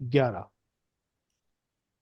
11।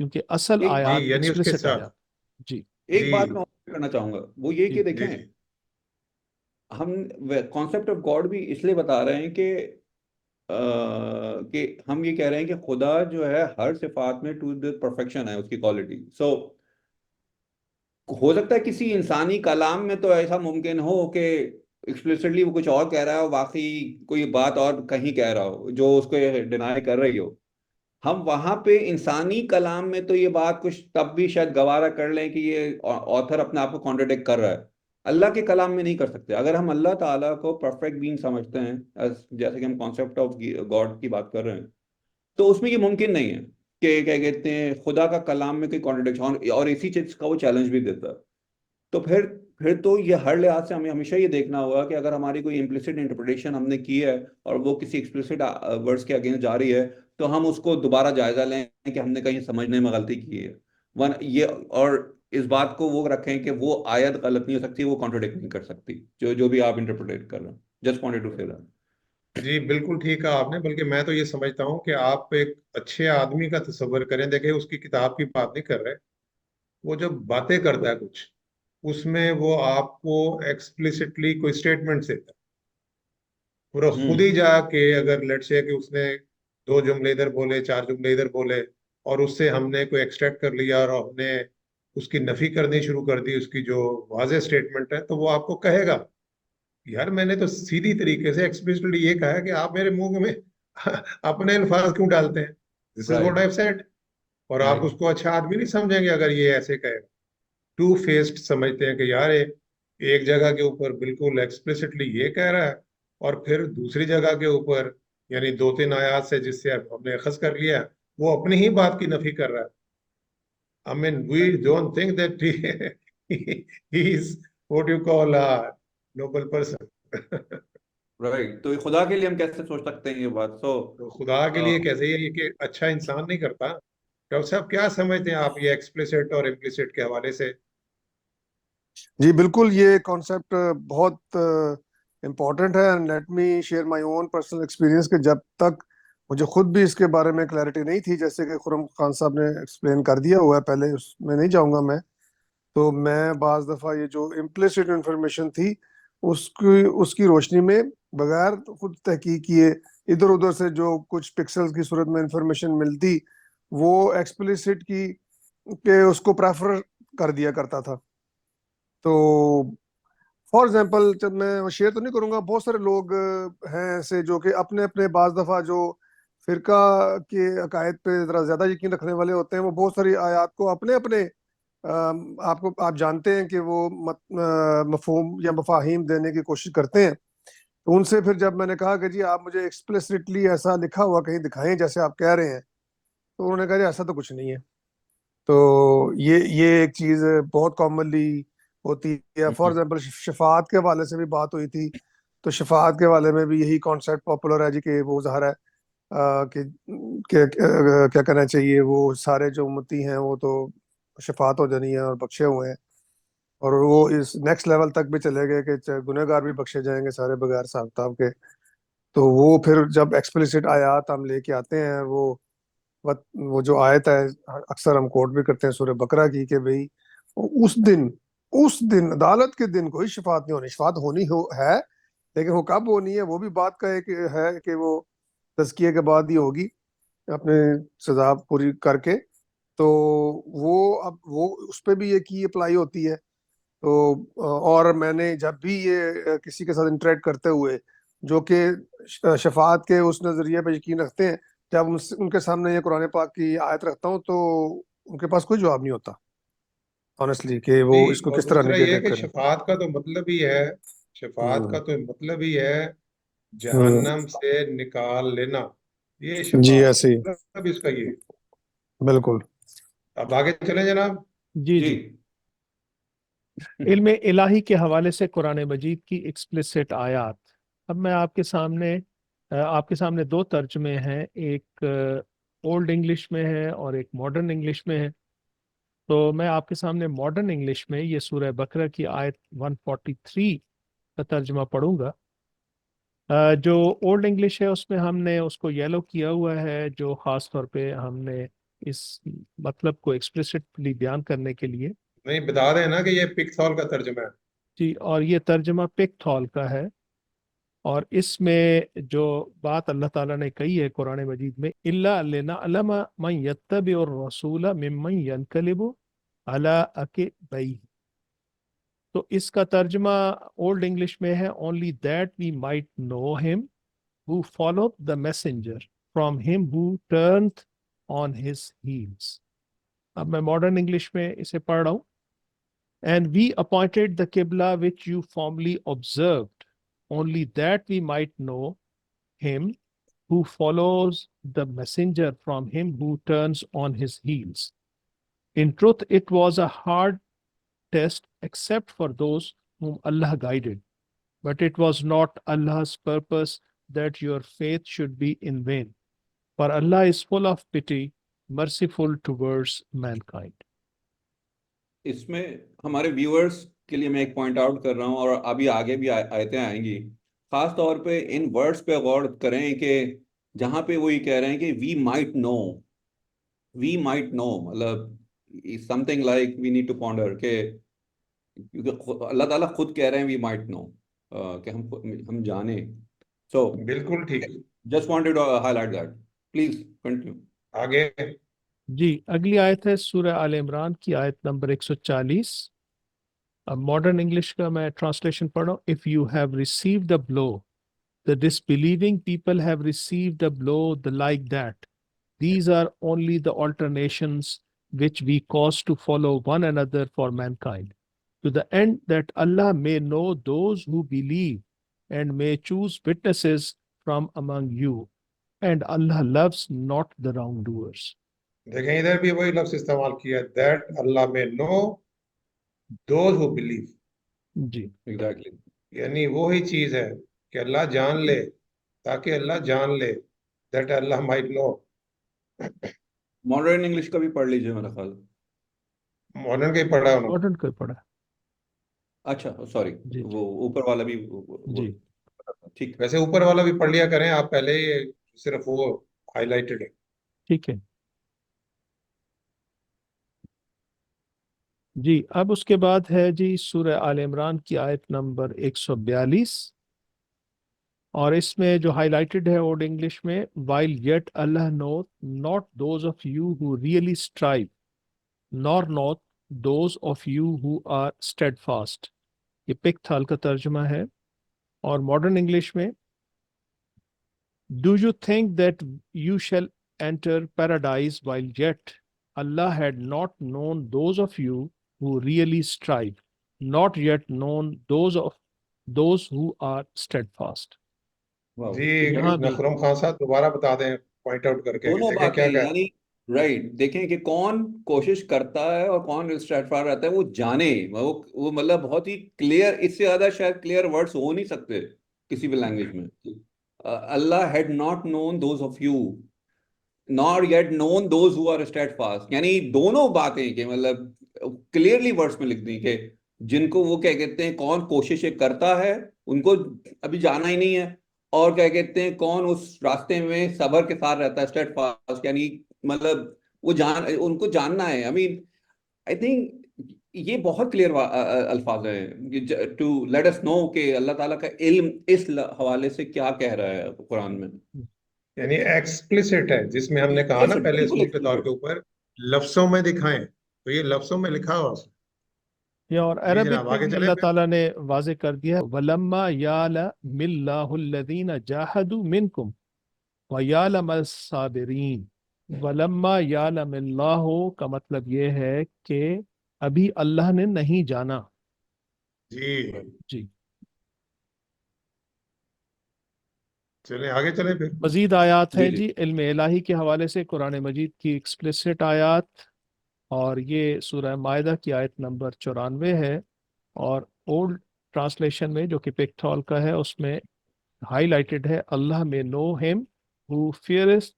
کیونکہ اصل ایک آیات جی یعنی اس کے ایکسپلسٹ ساتھ آیات. جی ایک بات جی میں اور کرنا چاہوں گا، وہ یہ جی کہ جی دیکھیں، جی ہم کانسیپٹ آف گاڈ بھی اس لیے بتا رہے ہیں کہ ہم یہ کہہ رہے ہیں کہ خدا جو ہے ہر صفات میں ٹو دی پرفیکشن ہے اس کی کوالٹی. سو ہو سکتا ہے کسی انسانی کلام میں تو ایسا ممکن ہو کہ ایکسپلسٹلی وہ کچھ اور کہہ رہا ہو، واقعی کوئی بات اور کہیں کہہ رہا ہو جو اس کو ڈینائی کر رہی ہو. ہم وہاں پہ انسانی کلام میں تو یہ بات کچھ تب بھی شاید گوارا کر لیں کہ یہ آتھر اپنے آپ کو کانٹرڈکٹ کر رہا ہے. اللہ کے کلام میں نہیں کر سکتے. اگر ہم اللہ تعالیٰ کو پرفیکٹ بینگ سمجھتے ہیں، جیسے کہ ہم کانسیپٹ آف گاڈ کی بات کر رہے ہیں، تو اس میں یہ ممکن نہیں ہے کہ کیا کہتے ہیں خدا کا کلام میں کوئی کانٹرڈکشن، اور اسی چیز کا وہ چیلنج بھی دیتا ہے. تو پھر تو یہ ہر لحاظ سے ہمیں ہمیشہ یہ دیکھنا ہوگا کہ اگر ہماری کوئی امپلیسٹ انٹرپریٹیشن ہم نے کی ہے اور وہ کسی ایکسپلسٹ ورڈز کے اگینسٹ جا رہی ہے، تو ہم اس کو دوبارہ جائزہ لیں کہ ہم نے کہیں سمجھنے میں غلطی کی ہے. اور اس بات کو وہ رکھیں کہ وہ آیت غلط نہیں ہو سکتی، وہ کانٹرڈکٹ نہیں کر سکتی جو بھی آپ انٹرپریٹ کر رہے ہیں. جسٹ وانٹڈ ٹو سے دیٹ. جی بالکل ٹھیک کہا آپ نے، بلکہ میں تو یہ سمجھتا ہوں کہ آپ ایک اچھے آدمی کا تصور کریں. دیکھیں اس کی کتاب کی بات نہیں کر رہے، وہ جب باتیں کرتا ہے کچھ اس میں وہ آپ کو ایکسپلسٹلی کوئی اسٹیٹمنٹ دیتا ہے، پورا خود ہی جا کے اگر لیٹ سے کہ اس نے 2 جملے ادھر بولے 4 جملے ادھر بولے اور اس سے ہم نے کوئی ایکسٹریکٹ کر لیا اور ہم نے اس کی نفی کرنی شروع کر دی، اس کی جو واضح اسٹیٹمنٹ ہے، تو وہ آپ کو کہے گا یار میں نے تو سیدھی طریقے سے ایکسپلسٹلی یہ کہا ہے کہ آپ میرے منہ میں اپنے الفاظ کیوں ڈالتے ہیں. This is what right I said. اور آپ رائٹ اس کو اچھا آدمی نہیں سمجھیں گے اگر یہ ایسے کہے گا. ٹو فیسڈ سمجھتے ہیں کہ یار ایک جگہ کے اوپر بالکل ایکسپلسٹلی یہ کہہ رہا ہے اور پھر دوسری جگہ کے اوپر یعنی 2-3 آیات سے جس سے ہم نے اخذ کر لیا وہ اپنی ہی بات کی نفی کر رہا ہے. I mean, we don't think that he is what you call a noble person. Right. تو خدا کے لیے ہم کیسے سوچ سکتے ہیں یہ بات؟ سو تو خدا کے لیے کیسے یہ کہ اچھا انسان نہیں کرتا. ڈاکٹر صاحب کیا سمجھتے ہیں آپ یہ ایکسپلسٹ اور امپلیسٹ کے حوالے سے؟ جی بالکل، یہ کانسیپٹ بہت امپورٹنٹ ہے. Let me share my own personal experience کہ جب تک مجھے خود بھی اس کے بارے میں کلیئرٹی نہیں تھی، جیسے کہ خرم خان صاحب نے ایکسپلین کر دیا ہوا ہے پہلے، اس میں نہیں جاؤں گا میں. تو میں بعض دفعہ یہ جو امپلیسٹ انفارمیشن تھی اس کی روشنی میں بغیر خود تحقیق کیے ادھر ادھر سے جو کچھ پکسلز کی صورت میں انفارمیشن ملتی وہ ایکسپلسٹ کی کہ اس کو پریفر کر دیا کرتا تھا. تو فار ایگزامپل جب میں شیئر تو نہیں کروں گا، بہت سارے لوگ ہیں ایسے جو کہ اپنے اپنے بعض دفعہ جو فرقہ کے عقائد پہ ذرا زیادہ یقین رکھنے والے ہوتے ہیں، وہ بہت ساری آیات کو اپنے اپنے آپ جانتے ہیں کہ وہ مفہوم یا مفاہیم دینے کی کوشش کرتے ہیں. تو ان سے پھر جب میں نے کہا کہ جی آپ مجھے ایکسپلسٹلی ایسا لکھا ہوا کہیں دکھائیں جیسے آپ کہہ رہے ہیں، تو انہوں نے کہا جی ایسا تو کچھ نہیں ہے. تو یہ ایک چیز بہت کامنلی ہوتی ہے. فار ایگزامپل شفاعت کے حوالے سے بھی بات ہوئی تھی، تو شفاعت کے حوالے میں بھی یہی کانسیپٹ پاپولر ہے جی کہ وہ ظاہر ہے کہ کیا کرنا چاہیے، وہ سارے جو امتی ہیں وہ تو شفاعت ہو جانی ہے اور بخشے ہوئے ہیں، اور وہ اس نیکسٹ لیول تک بھی چلے گئے کہ گنہ گار بھی بخشے جائیں گے سارے بغیر حساب کتاب کے. تو وہ پھر جب ایکسپلسٹ آیات ہم لے کے آتے ہیں، وہ جو آیت ہے اکثر ہم کوٹ بھی کرتے ہیں سورہ بقرہ کی کہ بھئی اس دن عدالت کے دن کوئی شفاعت نہیں ہونی. شفاعت ہونی ہے لیکن وہ کب ہونی ہے وہ بھی بات کا ایک ہے کہ وہ تزکیے کے بعد ہی ہوگی اپنے سزا پوری کر کے. تو وہ اس پہ بھی یہ کی اپلائی ہوتی ہے. تو اور میں نے جب بھی یہ کسی کے ساتھ انٹریکٹ کرتے ہوئے جو کہ شفاعت کے اس نظریے پہ یقین رکھتے ہیں، جب ان کے سامنے یہ قرآن پاک کی آیت رکھتا ہوں تو ان کے پاس کوئی جواب نہیں ہوتا آنیسٹلی کہ وہ اس کو اور کس طرح دوسرا یہ ہے نیگیٹو کہ کریں. شفاعت کا تو مطلب ہی ہے جہنم سے نکال لینا. یہ جی شفاعت ایسے ہی مطلب اس کا یہ. بالکل. اب آگے چلیں جناب. جی جی. علم الہی کے حوالے سے قرآن مجید کی ایکسپلسٹ آیات. اب میں آپ کے سامنے 2 ترجمے ہیں، ایک اولڈ انگلش میں ہے اور ایک ماڈرن انگلش میں ہے. تو میں آپ کے سامنے ماڈرن انگلش میں یہ سورہ بقرہ کی آیت 143 کا ترجمہ پڑھوں گا. جو اولڈ انگلش ہے اس میں ہم نے اس کو یلو کیا ہوا ہے، جو خاص طور پہ ہم نے اس مطلب کو ایکسپلیسٹلی بیان کرنے کے لیے. نہیں بتا دیں نا کہ یہ پکتھول کا ترجمہ ہے. جی, اور یہ ترجمہ پکتھول کا ہے, اور اس میں جو بات اللہ تعالیٰ نے کہی ہے قرآن مجید میں, الا لنعلم من یتبع الرسول ممن ینقلب علی عقبیہ, تو اس کا ترجمہ اولڈ انگلش میں ہے only that we might know him who followed the messenger from him who turned on his heels. اب میں ماڈرن انگلش میں اسے پڑھ رہا ہوں. And we appointed the Qibla which you formerly observed, only that we might know him who follows the messenger from him who turns on his heels. In truth, it was a hard test except for those whom Allah guided, but it was not Allah's purpose that your faith should be in vain. For Allah is full of pity, merciful towards mankind. اس میں ہمارے viewers کے لیے میں ایک point out کر رہا ہوں, اور ابھی آگے بھی آیتیں آئیں گی. خاص طور پہ ان ورڈز پہ غور کریں کہ جہاں پہ وہ یہ کہہ رہے ہیں کہ وی مائٹ نو, مطلب something like we need to ponder, کہ اللہ تعالیٰ خود کہہ رہے ہیں وی مائٹ نو, کہ ہم جانیں. سو بالکل ٹھیک ہے. Just wanted to highlight that. Please continue. آگے جی, اگلی آیت ہے سورہ آل عمران کی آیت نمبر 140. اب ماڈرن انگلش کا میں ٹرانسلیشن پڑھ رہا ہوں. If you have received the blow, the disbelieving people have received a blow the like that. These are only the alternations which we cause to follow one another for mankind, to the end that Allah may know those who believe and may choose witnesses from among you. And Allah loves not the wrongdoers. دیکھیں ادھر بھی وہی لفظ استعمال کیا, that Allah may know those who believe. جی, exactly. یعنی وہی چیز ہے کہ اللہ جان لے, تاکہ اللہ جان لے, that Allah might know. Modern English کا بھی پڑھ لیجیے میرا خیال. ماڈرن کا ہی پڑھا انہوں نے. ماڈرن کا پڑھا. اچھا سوری, جی وہ اوپر والا بھی جی, ٹھیک. ویسے اوپر والا بھی پڑھ لیا کریں آپ پہلے, صرف وہ ہائی لائٹڈ ہے. ٹھیک ہے. جی, اب اس کے بعد ہے جی سورہ آل عمران کی آیت نمبر 142, اور اس میں جو ہائی لائٹڈ ہے اولڈ انگلش میں, while yet Allah knoweth not those of you who really strive, nor not those of you who are steadfast. یہ پکتھال کا ترجمہ ہے. اور ماڈرن انگلش میں, do you think that you shall enter paradise while yet Allah had not known those of you who really strive, not yet known those who are steadfast. جی یہاں بھی نخرم خان صاحب دوبارہ بتا دیں پوائنٹ آؤٹ کر کے, دونوں دیکھیں باتیں, کیا کیا. یعنی رائٹ, دیکھیں کہ کون کوشش کرتا ہے اور کون اسٹریٹ فارورڈ رہتا ہے, وہ جانے. وہ مطلب بہت ہی کلیئر, اس سے زیادہ شاید کلیئر ورڈز ہو نہیں سکتے کسی بھی لینگویج میں. Allah had not known those of you nor yet known those who are steadfast. یعنی دونوں باتیں کہ مطلب کلیئرلی ورڈز میں لکھ دیں کہ جن کو وہ کیا کہتے ہیں کون کوششیں کرتا ہے ان کو ابھی جانا ہی نہیں ہے, اور کیا کہتے ہیں کون اس راستے میں صبر کے ساتھ رہتا ہے, اسٹیڈ فاسٹ, یعنی مطلب وہ ان کو جاننا ہے. آئی مین آئی تھنک یہ بہت کلیئر الفاظ ہیں ٹو لیٹ اس نو کہ اللہ تعالیٰ کا علم اس حوالے سے کیا کہہ رہا ہے قرآن میں. یعنی ایکسپلیسٹ ہے, جس میں ہم نے کہا نا پہلے اصول کے طور کے اوپر لفظوں میں دکھائیں, تو یہ لفظوں میں لکھا ہوا. اور عربک میں بھی اللہ تعالیٰ نے واضح کر دیا ہے, وَلَمَّا يَعْلَمِ اللَّهُ الَّذِينَ جَاهَدُوا مِنْكُمْ وَيَعْلَمَ الصَّابِرِينَ. وَلَمَّا يَعْلَمِ اللَّهُ کا مطلب یہ ہے کہ ابھی اللہ نے نہیں جانا. جی جی, چلیں آگے چلیں پھر. مزید آیات ہیں جی علم الہی کے حوالے سے, قرآن مجید کی ایکسپلیسٹ آیات, اور یہ سورہ مائدہ کی آیت نمبر 94 ہے, اور اولڈ ٹرانسلیشن میں جو کہ پکتھول کا ہے اس میں ہائی لائٹڈ ہے, اللہ may know him who fears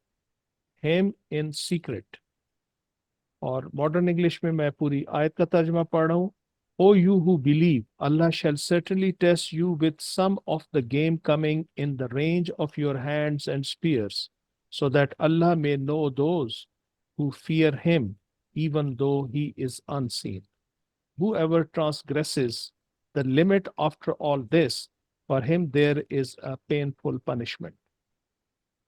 him in secret. اور ماڈرن انگلش میں میں پوری آیت کا ترجمہ پڑھ رہا ہوں. O you who believe, Allah shall certainly test you with some of the game coming in the range of your hands and spears, so that Allah may know those who fear him, even though he is unseen. Whoever transgresses the limit after all this, for him there is a painful punishment.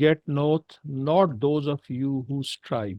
yet knoweth not those of you who strive।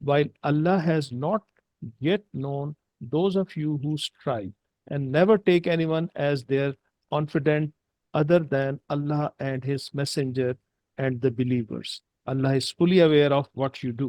while Allah has not yet known those of you who strive, and never take anyone as their confidant other than Allah and his messenger and the believers. Allah is fully aware of what you do.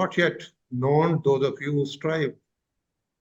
not yet known those of you who strive,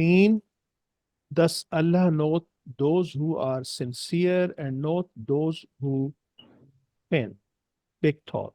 3, thus Allah knoweth those who are sincere and knoweth those who pain big thought।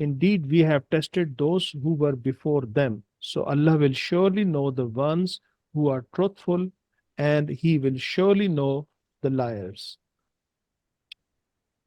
indeed we have tested those who were before them, so Allah will surely know the ones who are truthful and he will surely know the liars।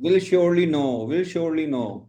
will surely know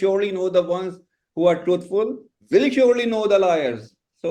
surely know the ones who are truthful, will surely know the liars। so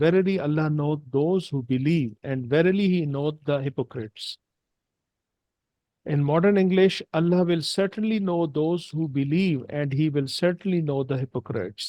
verily Allah knows those who believe and verily he knows the hypocrites। In modern English, Allah will certainly know those who believe and he will certainly know the hypocrites।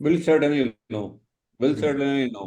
will certainly know, will certainly know,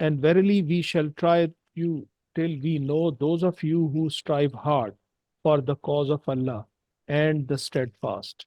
and verily we shall try you till we know those of you who strive hard for the cause of Allah and the steadfast।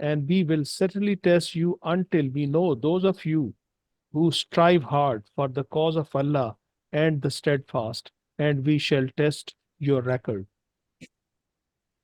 and we will certainly test you until we know those of you who strive hard for the cause of Allah and the steadfast, and we shall test your record।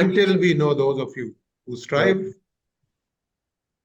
until we know those of you who strive,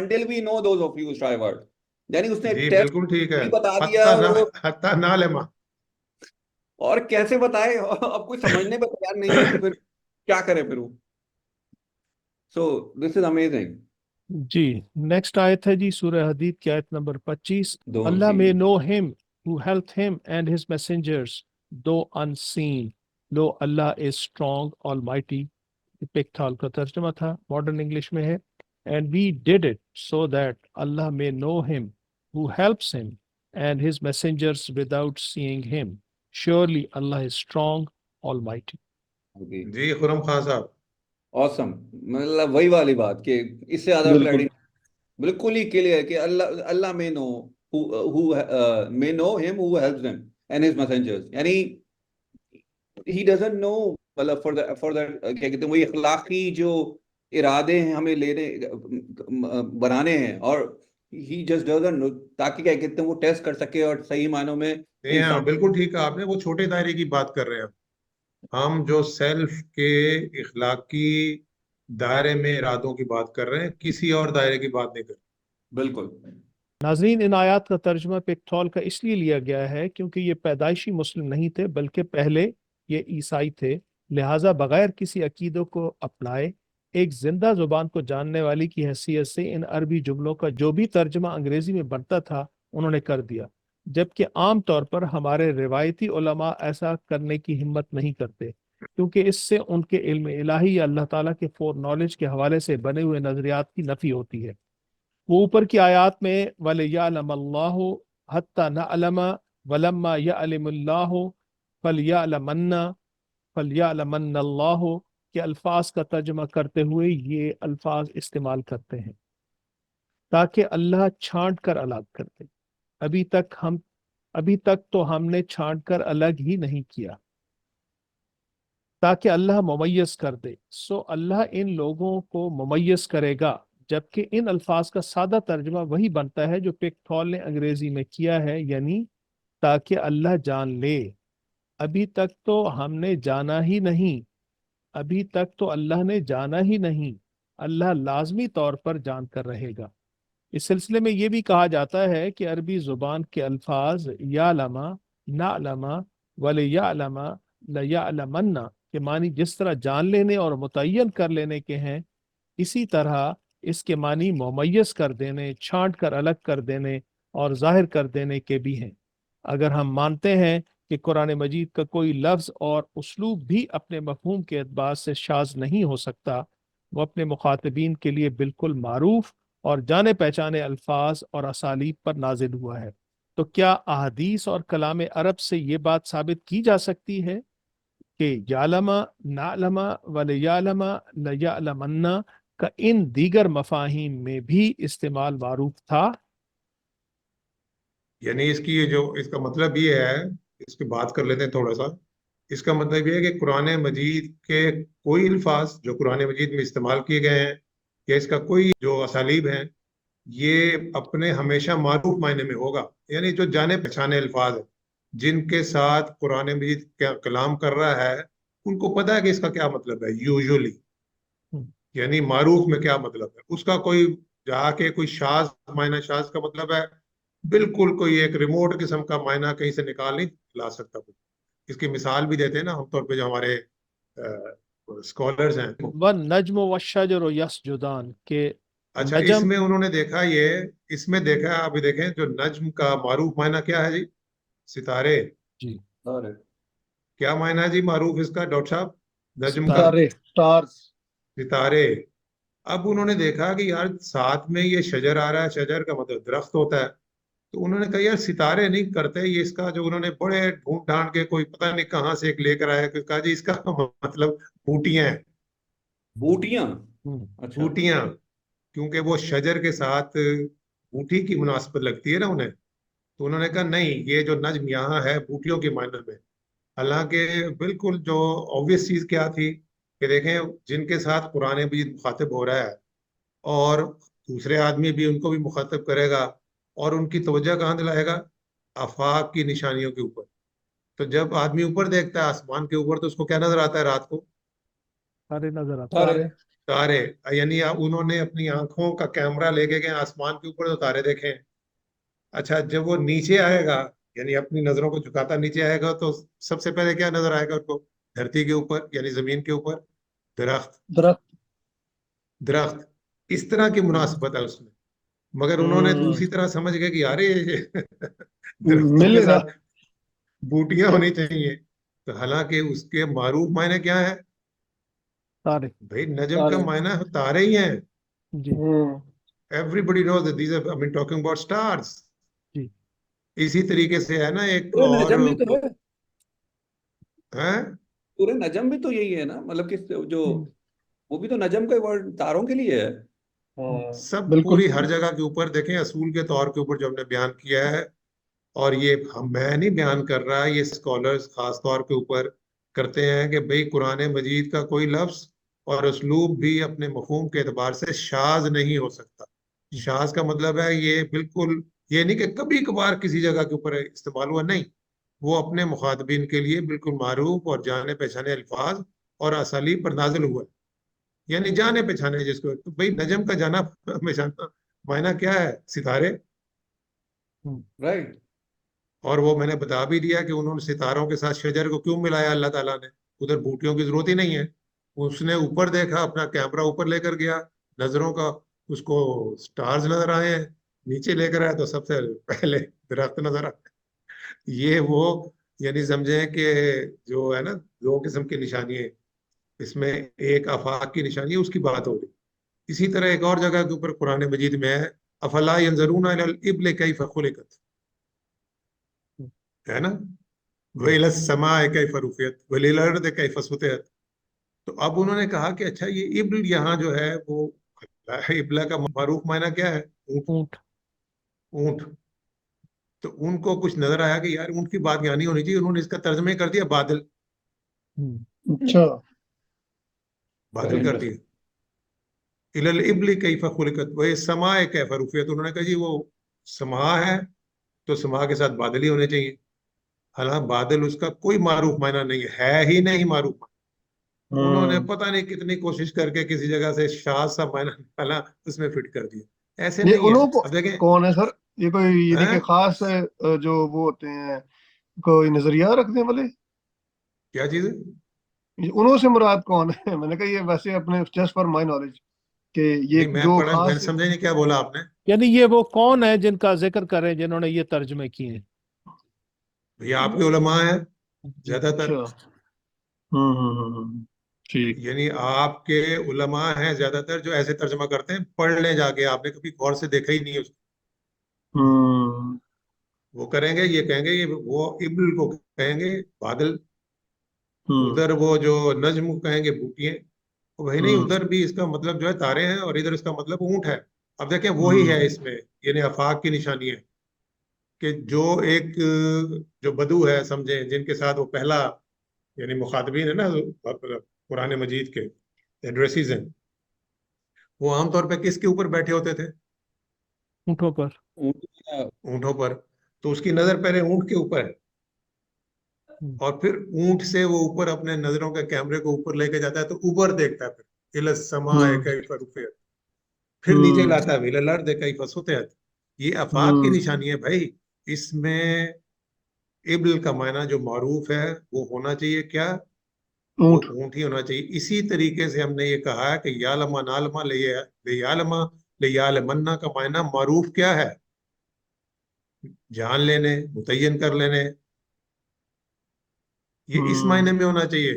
until we know those of you who strive hard, یعنی اس نے جی test بالکل ٹھیک ہے. بھی بتا دیا حتی اور نہ وہ حتی نعلم. اور کیسے بتائے اب کوئی سمجھنے پہ تیار نہیں ہے تو پھر کیا کرے پھر وہ. سو دس از امیزنگ. جی نیکسٹ آیت ہے جی سورہ حدید کی آیت number 25. Allah G may know him who helped him and his messengers though unseen. Lo Allah is strong almighty. پکتھال کا ترجمہ تھا، ماڈرن انگلش میں ہے. And we did it so that Allah may know him who helps him and his messengers without seeing him. Surely Allah is strong almighty. جی خرم خان صاحب. awesome. مطلب وہی والی بات کہ اس سے زیادہ بالکل کلیئرٹی بالکل ہی کلیئر کہ اللہ may know who may know him who helps him and his messengers. یعنی he doesn't know مطلب for the کیا کہتے ہیں وہی اخلاقی جو ارادے ہیں ہمیں لینے بنانے ہیں اور he just doesn't know تاکہ کیا کہتے ہیں وہ ٹیسٹ کر سکے اور صحیح معنوں میں نہیں ہاں بالکل ٹھیک ہے آپ نے. وہ چھوٹے دائرے کی بات کر رہے ہیں. ہم جو سیلف کے اخلاقی دائرے میں ارادوں کی بات کر رہے ہیں, کسی اور دائرے کی بات نہیں کر رہے. بالکل. ناظرین ان آیات کا ترجمہ پکتھول کا اس لیے لیا گیا ہے کیونکہ یہ پیدائشی مسلم نہیں تھے بلکہ پہلے یہ عیسائی تھے، لہٰذا بغیر کسی عقیدوں کو اپنائے ایک زندہ زبان کو جاننے والی کی حیثیت سے ان عربی جملوں کا جو بھی ترجمہ انگریزی میں بنتا تھا انہوں نے کر دیا، جبکہ عام طور پر ہمارے روایتی علماء ایسا کرنے کی ہمت نہیں کرتے کیونکہ اس سے ان کے علم الہی یا اللہ تعالیٰ کے فور نالج کے حوالے سے بنے ہوئے نظریات کی نفی ہوتی ہے. وہ اوپر کی آیات میں وَلِيَعْلَمَ اللَّهُ حَتَّى نَعْلَمَ وَلَمَّا يَعْلَمِ اللَّهُ فَلْيَعْلَمَنَّ فَلْيَعْلَمَنَّ اللَّهُ کے الفاظ کا ترجمہ کرتے ہوئے یہ الفاظ استعمال کرتے ہیں تاکہ اللہ چھانٹ کر الگ کر دے. ابھی تک تو ہم نے چھانٹ کر الگ ہی نہیں کیا تاکہ اللہ ممیز کر دے. سو اللہ ان لوگوں کو ممیز کرے گا، جبکہ ان الفاظ کا سادہ ترجمہ وہی بنتا ہے جو پکتھول نے انگریزی میں کیا ہے، یعنی تاکہ اللہ جان لے. ابھی تک تو ہم نے جانا ہی نہیں، ابھی تک تو اللہ نے جانا ہی نہیں، اللہ لازمی طور پر جان کر رہے گا. اس سلسلے میں یہ بھی کہا جاتا ہے کہ عربی زبان کے الفاظ یعلم، نعلم، ولیعلم، لیعلمن کے معنی جس طرح جان لینے اور متعین کر لینے کے ہیں، اسی طرح اس کے معنی ممیز کر دینے، چھانٹ کر الگ کر دینے اور ظاہر کر دینے کے بھی ہیں. اگر ہم مانتے ہیں کہ قرآن مجید کا کوئی لفظ اور اسلوب بھی اپنے مفہوم کے اعتبار سے شاذ نہیں ہو سکتا، وہ اپنے مخاطبین کے لیے بالکل معروف اور جانے پہچانے الفاظ اور اسالیب پر نازل ہوا ہے، تو کیا احادیث اور کلام عرب سے یہ بات ثابت کی جا سکتی ہے کہ یعلم، نعلم، ولیعلم، لیعلمن کا ان دیگر مفاہیم میں بھی استعمال معروف تھا؟ یعنی اس کا مطلب یہ ہے, اس کی بات کر لیتے ہیں تھوڑا سا. اس کا مطلب یہ ہے کہ قرآن مجید کے کوئی الفاظ جو قرآن مجید میں استعمال کیے گئے ہیں یا اس کا کوئی جو اسالیب ہیں یہ اپنے ہمیشہ معروف معنی میں ہوگا, یعنی جو جانے پہچانے الفاظ ہیں جن کے ساتھ قرآن مجید کلام کر رہا ہے ان کو پتہ ہے کہ اس کا کیا مطلب ہے یوزولی, یعنی معروف میں کیا مطلب ہے. اس کا کوئی جا کے کوئی شاذ معنی, شاذ کا مطلب ہے بالکل کوئی ایک ریموٹ قسم کا معنی کہیں سے نکال نہیں لا سکتا. اس کی مثال بھی دیتے ہیں نا عام طور پہ جو ہمارے اسکالرز ہیں. وَالنَّجْمُ وَالشَّجَرُ يَسْجُدَانِ کہ اچھا اس نجم میں انہوں نے دیکھا, اس میں دیکھا ابھی دیکھیں جو نجم کا معروف معنی کیا ہے جی, ستارے. جی کیا معنی ہے جی معروف اس کا ڈاکٹر صاحب نجم کا؟ ستارے, سٹارز. ستارے. اب انہوں نے دیکھا کہ یار ساتھ میں یہ شجر آ رہا ہے, شجر کا مطلب درخت ہوتا ہے, تو انہوں نے کہا یار ستارے نہیں کرتے یہ, اس کا جو انہوں نے بڑے ڈھونڈ ڈھانڈ کے کوئی پتہ نہیں کہاں سے ایک لے کر آیا, کہا جی اس کا مطلب بوٹیاں ہیں. بوٹیاں, اچھا بوٹیاں, کیونکہ وہ شجر کے ساتھ بوٹی کی مناسبت لگتی ہے نا انہیں, تو انہوں نے کہا نہیں یہ جو نجم یہاں ہے بوٹیوں کے معنی میں. حالانکہ بالکل جو obvious چیز کیا تھی کہ دیکھیں جن کے ساتھ قرآن مجید مخاطب ہو رہا ہے اور دوسرے آدمی بھی ان کو بھی مخاطب کرے گا اور ان کی توجہ کہاں دلائے گا, آفاق کی نشانیوں کے اوپر. تو جب آدمی اوپر دیکھتا ہے آسمان کے اوپر تو اس کو کیا نظر آتا ہے رات کو؟ سارے نظر آتے ہیں. تارے. یعنی انہوں نے اپنی آنکھوں کا کیمرہ لے کے گئے آسمان کے اوپر تو تارے دیکھیں, اچھا جب وہ نیچے آئے گا یعنی اپنی نظروں کو جھکاتا نیچے آئے گا تو سب سے پہلے کیا نظر آئے گا اس کو؟ دھرتی کے اوپر یعنی زمین کے اوپر درخت درخت. درخت اس طرح کی مناسبت ہے اس میں. مگر انہوں نے دوسری طرح سمجھ گئے کہ یار یہ درختوں مل کے نہیں رہا. ساتھ بوٹیاں ہونی چاہیے. تو حالانکہ اس کے معروف معنی کیا ہے تارے. بھائی؟ نجم کا معنی تارے ہی ہیں. جی Everybody knows that these are, I mean, talking about stars. جی اسی طریقے سے ہے نا ایک سورہ اور نجم بھی تو ہے. ہیں سورہ نجم بھی تو یہی ہے نا, مطلب کہ جو وہ بھی تو نجم کا ورڈ تاروں کے لیے ہے. سب بالکل. پوری ہر جگہ کے اوپر دیکھیں اصول کے طور کے اوپر جو ہم نے بیان کیا ہے. اور یہ میں نہیں بیان کر رہا, یہ اسکالرز خاص طور کے اوپر کرتے ہیں کہ بھئی قرآن مجید کا کوئی لفظ اور اسلوب بھی اپنے مفہوم کے اعتبار سے شاذ نہیں ہو سکتا. شاذ کا مطلب ہے یہ بالکل یہ نہیں کہ کبھی کبھار کسی جگہ کے اوپر استعمال ہوا, نہیں, وہ اپنے مخاطبین کے لیے بالکل معروف اور جانے پہچانے الفاظ اور اسالیب پر نازل ہوا ہے. یعنی جانے پہچانے جس کو, تو بھئی نجم کا جانا پہچانا معنی کیا ہے؟ ستارے. رائٹ. اور وہ میں نے بتا بھی دیا کہ انہوں نے ستاروں کے ساتھ شجر کو کیوں ملایا اللہ تعالیٰ نے. ادھر بوٹیوں کی ضرورت ہی نہیں ہے. اس نے اوپر دیکھا, اپنا کیمرہ اوپر لے کر گیا, نظروں کا اس کو سٹارز نظر آئے ہیں, نیچے لے کر آیا تو سب سے پہلے درخت نظر آئے. یہ وہ یعنی سمجھیں کہ جو ہے نا دو قسم کی نشانی ہے, اس میں ایک آفاق کی نشانی ہے, اس کی بات ہو رہی. اسی طرح ایک اور جگہ کے اوپر قرآن مجید میں ہے افلا ينظرون الى الابل كيف خلقت, ہے نا, وَإِلَى السَّمَاءِ كَيْفَ رُفِعَتْ وَإِلَى الْأَرْضِ كَيْفَ سُطِحَتْ. تو اب انہوں نے کہا کہ اچھا یہ ابل یہاں جو ہے وہ ابلا کا معروف معنی کیا ہے؟ اونٹ. اونٹ. تو ان کو کچھ نظر آیا کہ یار اونٹ کی بات یہاں نہیں ہونی چاہیے, انہوں نے اس کا ترجمہ کر دیا بادل. اچھا. بادل کر دیا. إِلَى الْإِبْلِ كَيْفَ خُلِقَتْ وَإِلَى السَّمَاءِ كَيْفَ رُفِعَتْ. انہوں نے کہا جی وہ سما ہے تو سما کے ساتھ بادل ہی ہونے چاہیے. حالانکہ بادل اس کا کوئی معروف معنی نہیں ہے ہی نہیں معروف معنی. انہوں نے پتہ نہیں کتنی کوشش کر کے کسی جگہ سے شاذ سا معنی نکالا, اس میں فٹ کر دیا. ایسے یہ نہیں ہے. انہوں اب دیکھیں کون ہے سر؟ یہ کوئی یعنی کہ ہیں خاص جو وہ ہوتے ہیں کوئی نظریہ رکھنے والے؟ کیا چیز ہے؟ انہوں سے مراد کون ہے؟ میں نے کہا یہ ویسے اپنے جسٹ فار مائی نالج کہ یہ نہیں میں جو پڑھا, میں خاص سمجھا نہیں کیا بولا آپ نے. یعنی یہ وہ کون ہے جن کا ذکر کریں جنہوں نے یہ ترجمے کیے ہیں؟ یہ آپ کے علماء ہیں جی. زیادہ تر. اچھا. ٹھیک. یعنی آپ کے علماء ہیں زیادہ تر جو ایسے ترجمہ کرتے ہیں. پڑھ لیں جا کے, آپ نے کبھی غور سے دیکھا ہی نہیں اس کو. وہ کریں گے یہ کہیں گے یہ وہ ابل کو کہیں گے بادل, ادھر وہ جو نجم کو کہیں گے بوٹیاں. وہی نہیں, ادھر بھی اس کا مطلب جو ہے تارے ہیں اور ادھر اس کا مطلب اونٹ ہے. اب دیکھیں وہی ہے اس میں, یعنی آفاق کی نشانی ہے کہ جو ایک جو بدو ہے سمجھیں جن کے ساتھ وہ پہلا یعنی مخاطبین ہے نا قرآن مجید کے ایڈریسز ہیں, وہ عام طور پہ کس کے اوپر بیٹھے ہوتے تھے؟ اونٹوں پر. اونٹوں پر. تو اس کی نظر پہلے اونٹ کے اوپر ہے اور پھر اونٹ سے وہ اوپر اپنے نظروں کے کیمرے کو اوپر لے کے جاتا ہے تو اوپر دیکھتا ہے, پھر الى السماء كيف رفعت, پھر نیچے لاتا ہے الى الارض كيف سطحت. یہ آفاق کی نشانی ہے بھائی. اس میں ابل کا معنی جو معروف ہے وہ ہونا چاہیے کیا؟ وہ اونٹ ہی ہونا چاہیے. اسی طریقے سے ہم نے یہ کہا ہے کہ یعلم نالما لیعلم لیعلمن کا معنی معروف کیا ہے؟ جان لینے, متعین کر لینے. یہ اس معنی میں ہونا چاہیے.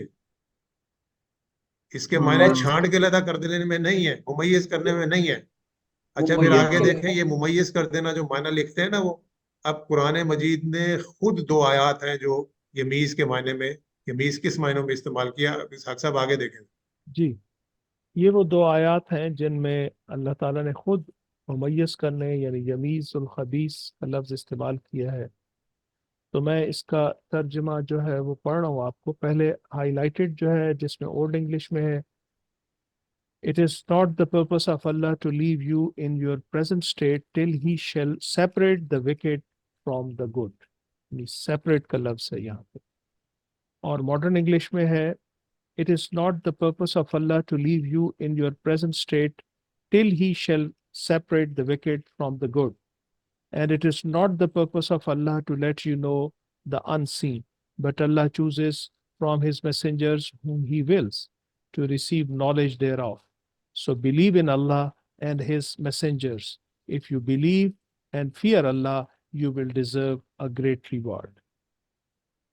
اس کے معنی چھانٹ کے علیحدہ کر دینے میں نہیں ہے, ممیز کرنے میں نہیں ہے. اچھا پھر آگے دیکھیں یہ ممیز کر دینا جو معنی لکھتے ہیں نا وہ, اب قرآن مجید نے خود 2 آیات ہیں جو یمیز کے معنی میں, یمیز کس معنوں میں استعمال کیا, اسحاق صاحب آگے دیکھیں. جی یہ وہ 2 آیات ہیں جن میں اللہ تعالیٰ نے خود ممیز کرنے یعنی یمیز الخبیث کا لفظ استعمال کیا ہے. تو میں اس کا ترجمہ جو ہے وہ پڑھ رہا ہوں آپ کو. پہلے ہائی لائٹڈ جو ہے جس میں اولڈ انگلش میں ہے, It is not the purpose of Allah to leave you in your present state till he shall separate the wicked from the good. یعنی separate کا لفظ ہے یہاں پہ. اور ماڈرن انگلش میں ہے It is not the purpose of Allah to leave you in your present state till he shall separate the wicked from the good And it is not the purpose of Allah to let you know the unseen, but Allah chooses from His messengers whom He wills to receive knowledge thereof. So believe in Allah and His messengers. If you believe and fear Allah, you will deserve a great reward.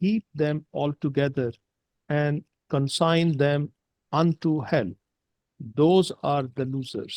heap them all together and consign them unto hell. Those are the losers.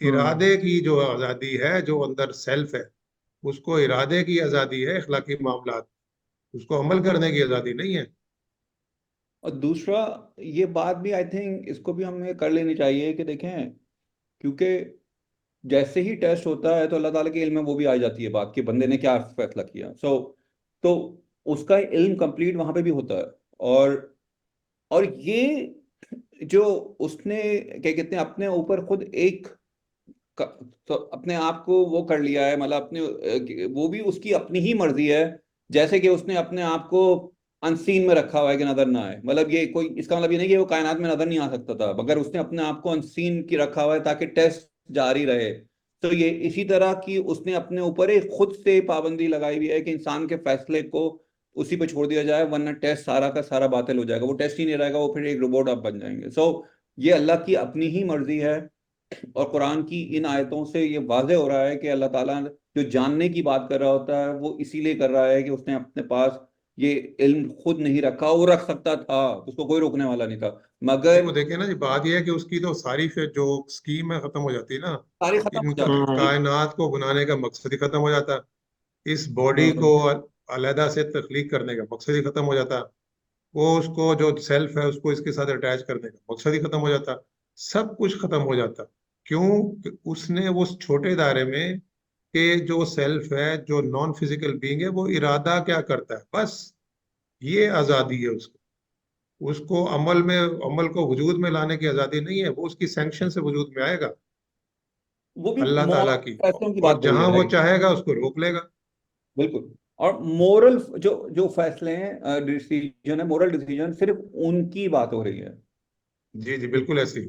ارادے کی جو آزادی ہے، جو اندر self ہے، اس کو ارادے کی آزادی ہے اخلاقی معاملات، اس کو عمل کرنے کی آزادی نہیں ہے۔ اور دوسرا یہ بات بھی آئی تھنک اس کو بھی ہمیں کر لینی چاہیے کہ دیکھیں، کیونکہ جیسے ہی ٹیسٹ ہوتا ہے تو اللہ تعالیٰ کے علم میں وہ بھی آ جاتی ہے بات کہ بندے نے کیا فیصلہ کیا، تو اس کا علم کمپلیٹ وہاں پہ بھی ہوتا ہے، اور یہ جو اس نے کیا کہتے ہیں اپنے اوپر خود ایک تو اپنے آپ کو وہ کر لیا ہے، مطلب اپنے وہ بھی اس کی اپنی ہی مرضی ہے، جیسے کہ اس نے اپنے آپ کو انسین میں رکھا ہوا ہے کہ نظر نہ آئے، مطلب یہ کوئی اس کا مطلب یہ نہیں کہ وہ کائنات میں نظر نہیں آ سکتا تھا، مگر اس نے اپنے آپ کو انسین کی رکھا ہوا ہے تاکہ ٹیسٹ جاری رہے۔ تو یہ اسی طرح کی اس نے اپنے اوپر ایک خود سے پابندی لگائی ہوئی ہے کہ انسان کے فیصلے کو اسی پہ چھوڑ دیا جائے، ورنہ ٹیسٹ سارا کا سارا باطل ہو جائے گا، وہ ٹیسٹ ہی نہیں رہے گا، وہ پھر ایک روبوٹ آپ بن جائیں گے۔ یہ اللہ کی اپنی ہی مرضی ہے، اور قرآن کی ان آیتوں سے یہ واضح ہو رہا ہے کہ اللہ تعالیٰ جو جاننے کی بات کر رہا ہوتا ہے وہ اسی لیے کر رہا ہے کہ اس نے اپنے پاس یہ علم خود نہیں رکھا، وہ رکھ سکتا تھا، اس کو کوئی روکنے والا نہیں تھا، مگر وہ دیکھیں نا جی، بات یہ ہے کہ اس کی تو ساری پھر جو اسکیم ہے ختم ہو جاتی ہے نا، سارے ختم ہو ان جاتے ہیں۔ کائنات کو بنانے کا مقصد ہی ختم ہو جاتا، اس باڈی ہاں، کو علیحدہ سے تخلیق کرنے کا مقصد ہی ختم ہو جاتا، وہ اس کو جو سیلف ہے اس کو اس کے ساتھ اٹیچ کرنے کا مقصد ہی ختم ہو جاتا، سب کچھ ختم ہو جاتا۔ کیوں کہ اس نے اس چھوٹے دائرے میں کہ جو سیلف ہے، جو نان فزیکل بینگ ہے، وہ ارادہ کیا کرتا ہے، بس یہ آزادی ہے اس کو عمل کو وجود میں لانے کی آزادی نہیں ہے، وہ اس کی سینکشن سے وجود میں آئے گا، وہ بھی اللہ تعالیٰ مورل کی، فیصلوں کی اور بات ہو رہی جہاں ہے، وہ رائٹ؟ چاہے گا اس کو روک لے گا۔ بالکل، اور مورل جو فیصلے ہیں، ڈیسیجن ہے، مورل ڈیسیجن، صرف ان کی بات ہو رہی ہے۔ جی جی بالکل ایسی۔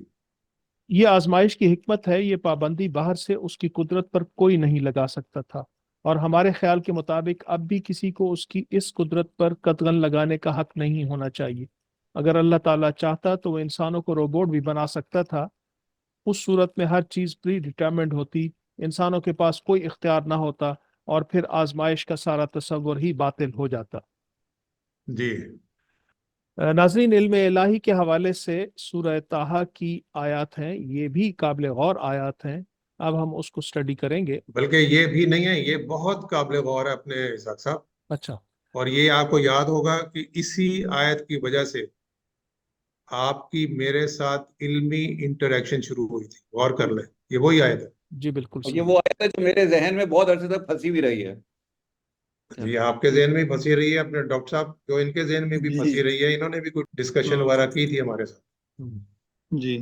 یہ آزمائش کی حکمت ہے، یہ پابندی باہر سے اس کی قدرت پر کوئی نہیں لگا سکتا تھا، اور ہمارے خیال کے مطابق اب بھی کسی کو اس کی اس قدرت پر قدغن لگانے کا حق نہیں ہونا چاہیے۔ اگر اللہ تعالیٰ چاہتا تو وہ انسانوں کو روبوٹ بھی بنا سکتا تھا، اس صورت میں ہر چیز پری ڈٹرمنڈ ہوتی، انسانوں کے پاس کوئی اختیار نہ ہوتا، اور پھر آزمائش کا سارا تصور ہی باطل ہو جاتا۔ جی ناظرین، علم الہی کے حوالے سے سورہ طٰہٰ کی آیات ہیں، یہ بھی قابل غور آیات ہیں، اب ہم اس کو سٹڈی کریں گے۔ بلکہ یہ بھی نہیں ہے، یہ بہت قابل غور ہے اپنے اسحاق صاحب، اچھا، اور یہ آپ کو یاد ہوگا کہ اسی آیت کی وجہ سے آپ کی میرے ساتھ علمی انٹریکشن شروع ہوئی تھی، غور کر لیں، یہ وہی آیت ہے۔ جی بالکل اور یہ صحیح۔ وہ آیت ہے جو میرے ذہن میں بہت عرصے تک پھنسی بھی رہی ہے۔ جی آپ کے ذہن میں بھی پھنسی رہی ہے، اپنے ڈاکٹر صاحب جو ان کے ذہن میں بھی جی پھنسی رہی ہے، انہوں نے بھی کوئی ڈسکشن وغیرہ کی تھی ہمارے ساتھ۔ جی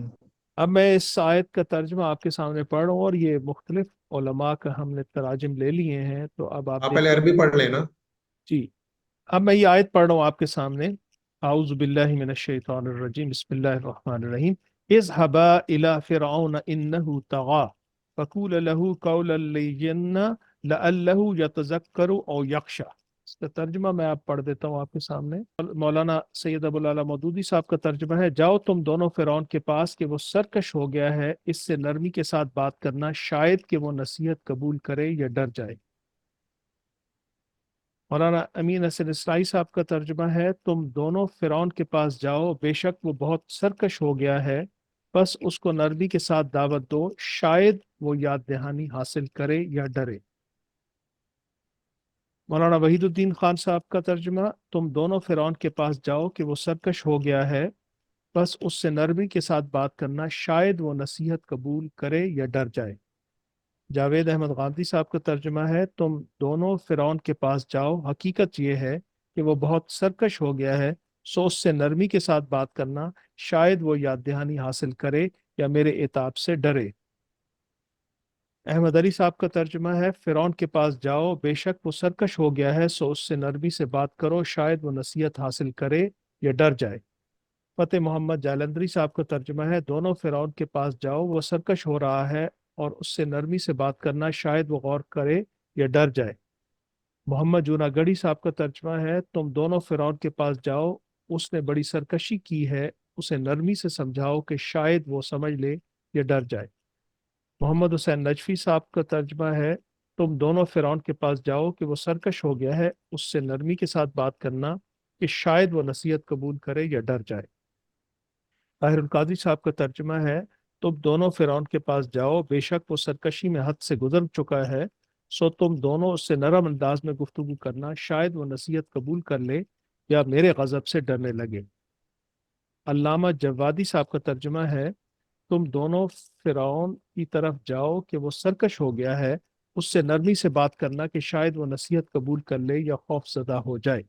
اب میں اس آیت کا ترجمہ آپ کے سامنے پڑھ رہا ہوں، اور یہ مختلف علماء کا ہم نے تراجم لے لیے ہیں، تو اب آپ آپ پہلے دیکھیں۔ عربی پڑھ لیں نا۔ جی، اب میں یہ آیت پڑھ رہا ہوں آپ کے سامنے۔ اعوذ باللہ من الشیطان الرجیم، بسم اللہ الرحمن الرحیم۔ اذهبا الى فرعون انه طغى فقولا له قولا لینا لعله يتذکر او یخشى۔ اس کا ترجمہ میں آپ پڑھ دیتا ہوں آپ کے سامنے۔ مولانا سید ابو العلا مودودی صاحب کا ترجمہ ہے، جاؤ تم دونوں فرعون کے پاس کہ وہ سرکش ہو گیا ہے، اس سے نرمی کے ساتھ بات کرنا، شاید کہ وہ نصیحت قبول کرے یا ڈر جائے۔ مولانا امین حسن اسلائی صاحب کا ترجمہ ہے، تم دونوں فرعون کے پاس جاؤ، بے شک وہ بہت سرکش ہو گیا ہے، بس اس کو نرمی کے ساتھ دعوت دو، شاید وہ یاد دہانی حاصل کرے یا ڈرے۔ مولانا وحید الدین خان صاحب کا ترجمہ، تم دونوں فرعون کے پاس جاؤ کہ وہ سرکش ہو گیا ہے، بس اس سے نرمی کے ساتھ بات کرنا، شاید وہ نصیحت قبول کرے یا ڈر جائے۔ جاوید احمد غامدی صاحب کا ترجمہ ہے، تم دونوں فرعون کے پاس جاؤ، حقیقت یہ ہے کہ وہ بہت سرکش ہو گیا ہے، سو اس سے نرمی کے ساتھ بات کرنا، شاید وہ یاد دہانی حاصل کرے یا میرے عتاب سے ڈرے۔ احمد علی صاحب کا ترجمہ ہے، فرعون کے پاس جاؤ، بے شک وہ سرکش ہو گیا ہے، سو اس سے نرمی سے بات کرو، شاید وہ نصیحت حاصل کرے یا ڈر جائے۔ فتح محمد جالندری صاحب کا ترجمہ ہے، دونوں فرعون کے پاس جاؤ، وہ سرکش ہو رہا ہے اور اس سے نرمی سے بات کرنا، شاید وہ غور کرے یا ڈر جائے۔ محمد جوناگڑھی صاحب کا ترجمہ ہے، تم دونوں فرعون کے پاس جاؤ، اس نے بڑی سرکشی کی ہے، اسے نرمی سے سمجھاؤ کہ شاید وہ سمجھ لے یا ڈر جائے۔ محمد حسین نجفی صاحب کا ترجمہ ہے، تم دونوں فرعون کے پاس جاؤ کہ وہ سرکش ہو گیا ہے، اس سے نرمی کے ساتھ بات کرنا کہ شاید وہ نصیحت قبول کرے یا ڈر جائے۔ طاہر القادری صاحب کا ترجمہ ہے، تم دونوں فرعون کے پاس جاؤ، بے شک وہ سرکشی میں حد سے گزر چکا ہے، سو تم دونوں اس سے نرم انداز میں گفتگو کرنا، شاید وہ نصیحت قبول کر لے یا میرے غضب سے ڈرنے لگے۔ علامہ جوادی صاحب کا ترجمہ ہے، تم دونوں فرعون کی طرف جاؤ کہ وہ سرکش ہو گیا ہے، اس سے نرمی سے بات کرنا کہ شاید وہ نصیحت قبول کر لے یا خوف زدہ ہو جائے۔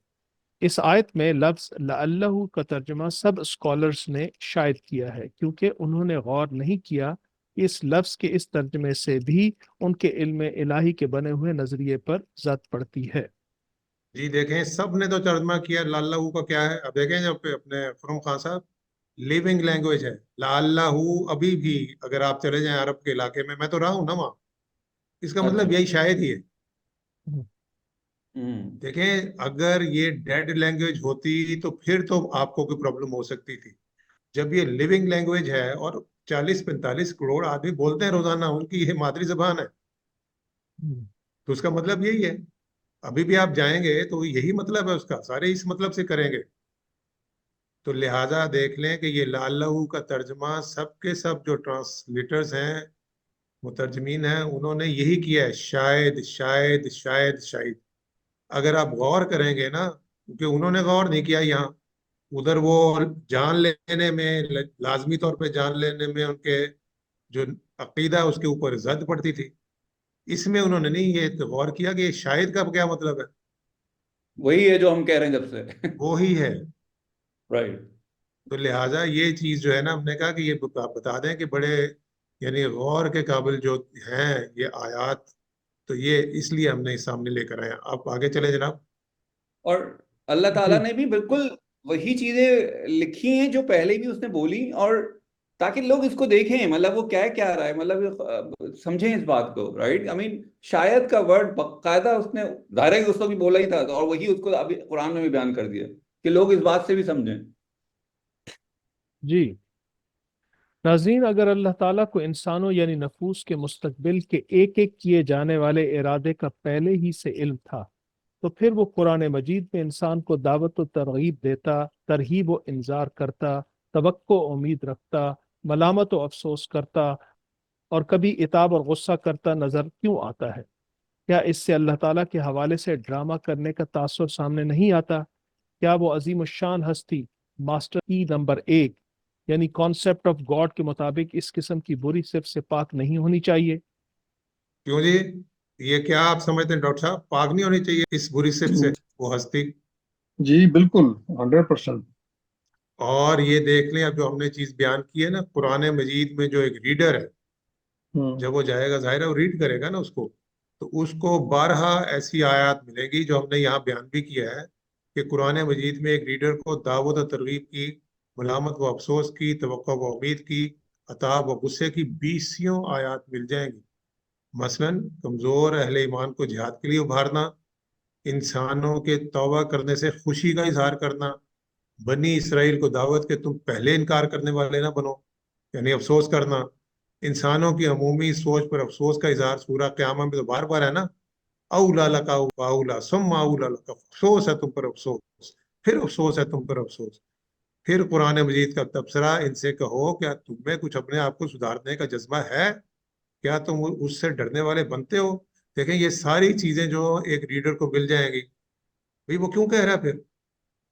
اس آیت میں لفظ لعلہ کا ترجمہ سب اسکالرز نے شاید کیا ہے، کیونکہ انہوں نے غور نہیں کیا کہ اس لفظ کے اس ترجمے سے بھی ان کے علم الہی کے بنے ہوئے نظریے پر زد پڑتی ہے۔ جی دیکھیں، سب نے تو ترجمہ کیا لالہ کا کیا ہے۔ اب دیکھیں جب اپنے فرم خان صاحب، لیونگ لینگویج ہے لالہ، ابھی بھی اگر آپ چلے جائیں عرب کے علاقے میں تو رہا ہوں نا وہاں، اس کا مطلب یہی شاید ہی ہے۔ دیکھیں اگر یہ ڈیڈ لینگویج ہوتی تو پھر تو آپ کو کوئی پرابلم ہو سکتی تھی۔ جب یہ لیونگ لینگویج ہے اور 40-45 کروڑ آدمی بولتے ہیں روزانہ، ان کی یہ مادری زبان ہے، تو اس کا مطلب یہی ہے۔ ابھی بھی آپ جائیں گے تو یہی مطلب ہے اس کا، سارے اس مطلب سے کریں گے۔ تو لہٰذا دیکھ لیں کہ یہ لعلہ کا ترجمہ سب کے سب جو ٹرانسلیٹرز ہیں، مترجمین ہیں، انہوں نے یہی کیا ہے، شاید شاید شاید شاید۔ اگر آپ غور کریں گے نا، کیونکہ انہوں نے غور نہیں کیا یہاں، ادھر وہ جان لینے میں، لازمی طور پہ جان لینے میں ان کے جو عقیدہ اس کے اوپر زد پڑتی تھی، اس میں انہوں نے نہیں یہ غور کیا کہ یہ شاید کا کیا مطلب ہے۔ وہی ہے جو ہم کہہ رہے ہیں جب سے۔ وہی ہے۔ رائٹ۔ تو لہٰذا یہ چیز جو ہے نا، ہم نے کہا کہ یہ بتا دیں کہ بڑے یعنی غور کے قابل جو ہیں یہ آیات، تو یہ اس لیے ہم نے سامنے لے کر آئے۔ آپ آگے چلے جناب۔ اور اللہ تعالیٰ نے بھی بالکل وہی چیزیں لکھی ہیں جو پہلے بھی اس نے بولی، اور تاکہ لوگ اس کو دیکھیں، مطلب وہ کیا رہا ہے، مطلب سمجھیں اس بات کو، رائٹ۔ آئی مین شاید کا ورڈ باقاعدہ اس نے ظاہر ہے کہ اس کو بھی بولا ہی تھا، اور وہی اس کو ابھی قرآن میں بھی بیان کر دیا کہ لوگ اس بات سے بھی سمجھیں۔ جی ناظرین، اگر اللہ تعالیٰ کو انسانوں یعنی نفوس کے مستقبل کے ایک ایک کیے جانے والے ارادے کا پہلے ہی سے علم تھا، تو پھر وہ قرآن مجید میں انسان کو دعوت و ترغیب دیتا، ترہیب و انذار کرتا، توقع و امید رکھتا، ملامت و افسوس کرتا اور کبھی عتاب اور غصہ کرتا نظر کیوں آتا ہے؟ کیا اس سے اللہ تعالیٰ کے حوالے سے ڈرامہ کرنے کا تاثر سامنے نہیں آتا؟ کیا وہ عظیم الشان ہستی ماسٹر کی نمبر 1 یعنی کانسیپٹ آف گاڈ کے مطابق اس قسم کی بری صرف سے پاک نہیں ہونی چاہیے؟ کیوں جی، یہ کیا آپ سمجھتے ہیں ڈاکٹر صاحب، پاک نہیں ہونی چاہیے اس بری صفت سے وہ ہستی؟ جی بالکل 100%۔ اور یہ دیکھ لیں اب جو ہم نے چیز بیان کی ہے نا، قرآن مجید میں جو ایک ریڈر ہے، جب وہ جائے گا ظاہر ہے وہ ریڈ کرے گا نا اس کو، تو اس کو بارہا ایسی آیات ملے گی جو ہم نے یہاں بیان بھی کیا ہے کہ قرآن مجید میں ایک ریڈر کو دعوت و ترغیب کی، ملامت و افسوس کی، توقع و امید کی، عتاب و غصے کی 20 آیات مل جائیں گی۔ مثلا کمزور اہل ایمان کو جہاد کے لیے ابھارنا، انسانوں کے توبہ کرنے سے خوشی کا اظہار کرنا، بنی اسرائیل کو دعوت کہ تم پہلے انکار کرنے والے نہ بنو، یعنی افسوس کرنا، انسانوں کی عمومی سوچ پر افسوس کا اظہار۔ سورہ قیامہ میں تو بار بار ہے نا، اولا لکا اولا ثم اولا لکا، افسوس ہے تم پر افسوس، پھر افسوس ہے تم پر افسوس۔ پھر قرآن مجید کا تبصرہ، ان سے کہو کیا تمہیں کچھ اپنے آپ کو سدھارنے کا جذبہ ہے؟ کیا تم اس سے ڈرنے والے بنتے ہو؟ دیکھیں یہ ساری چیزیں جو ایک ریڈر کو مل جائیں گی، بھئی وہ کیوں کہہ رہا ہے پھر؟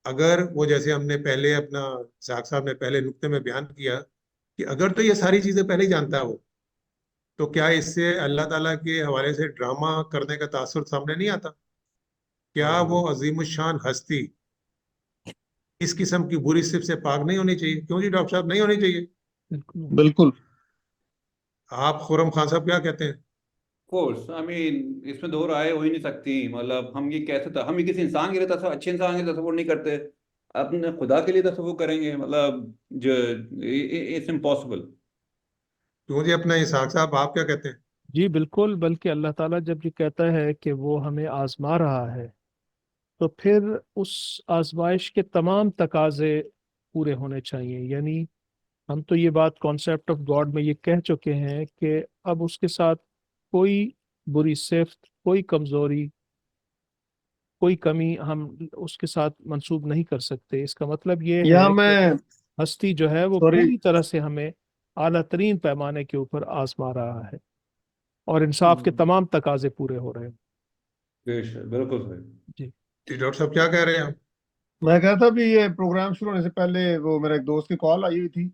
اگر وہ جیسے ہم نے پہلے اپنا ساق صاحب نے پہلے نقطے میں بیان کیا کہ اگر تو یہ ساری چیزیں پہلے ہی جانتا ہے وہ، تو کیا اس سے اللہ تعالیٰ کے حوالے سے ڈرامہ کرنے کا تاثر سامنے نہیں آتا؟ کیا وہ عظیم الشان ہستی اس قسم کی بری صفت سے پاک نہیں ہونی چاہیے؟ کیوں جی ڈاکٹر صاحب نہیں ہونی چاہیے؟ بالکل۔ آپ خرم خان صاحب کیا کہتے ہیں؟ کورس آئی مین اس میں دو رائے ہو ہی نہیں سکتی، مطلب ہم یہ کیسے ہم یہ کسی انسان کے لیے تصور، اچھے انسان کے لیے تصور نہیں کرتے، اپنے خدا کے لیے تصور کریں گے؟ مطلب جو اٹس امپاسبل۔ کیوں جی اپنا اسحاق صاحب آپ کیا کہتے ہیں؟ جی بالکل، بلکہ اللہ تعالیٰ جب یہ کہتا ہے کہ وہ ہمیں آزما رہا ہے، تو پھر اس آزمائش کے تمام تقاضے پورے ہونے چاہیے۔ یعنی ہم تو یہ بات کانسیپٹ آف گاڈ میں یہ کہہ چکے ہیں کہ اب اس کے ساتھ کوئی بری صفت، کوئی کمزوری، کوئی کمی ہم اس کے ساتھ منسوب نہیں کر سکتے۔ اس کا مطلب یہ یہاں ہے کہ میں ہستی جو ہے وہ سوری پوری طرح سے ہمیں اعلیٰ ترین پیمانے کے اوپر آزما رہا ہے اور انصاف کے تمام تقاضے پورے ہو رہے ہیں. بے شک، بالکل صحیح. جی جی ڈاکٹر صاحب کیا کہہ رہے ہیں آپ؟ میں کہا تھا بھی یہ پروگرام شروع ہونے سے پہلے وہ میرا ایک دوست کی کال آئی ہوئی تھی،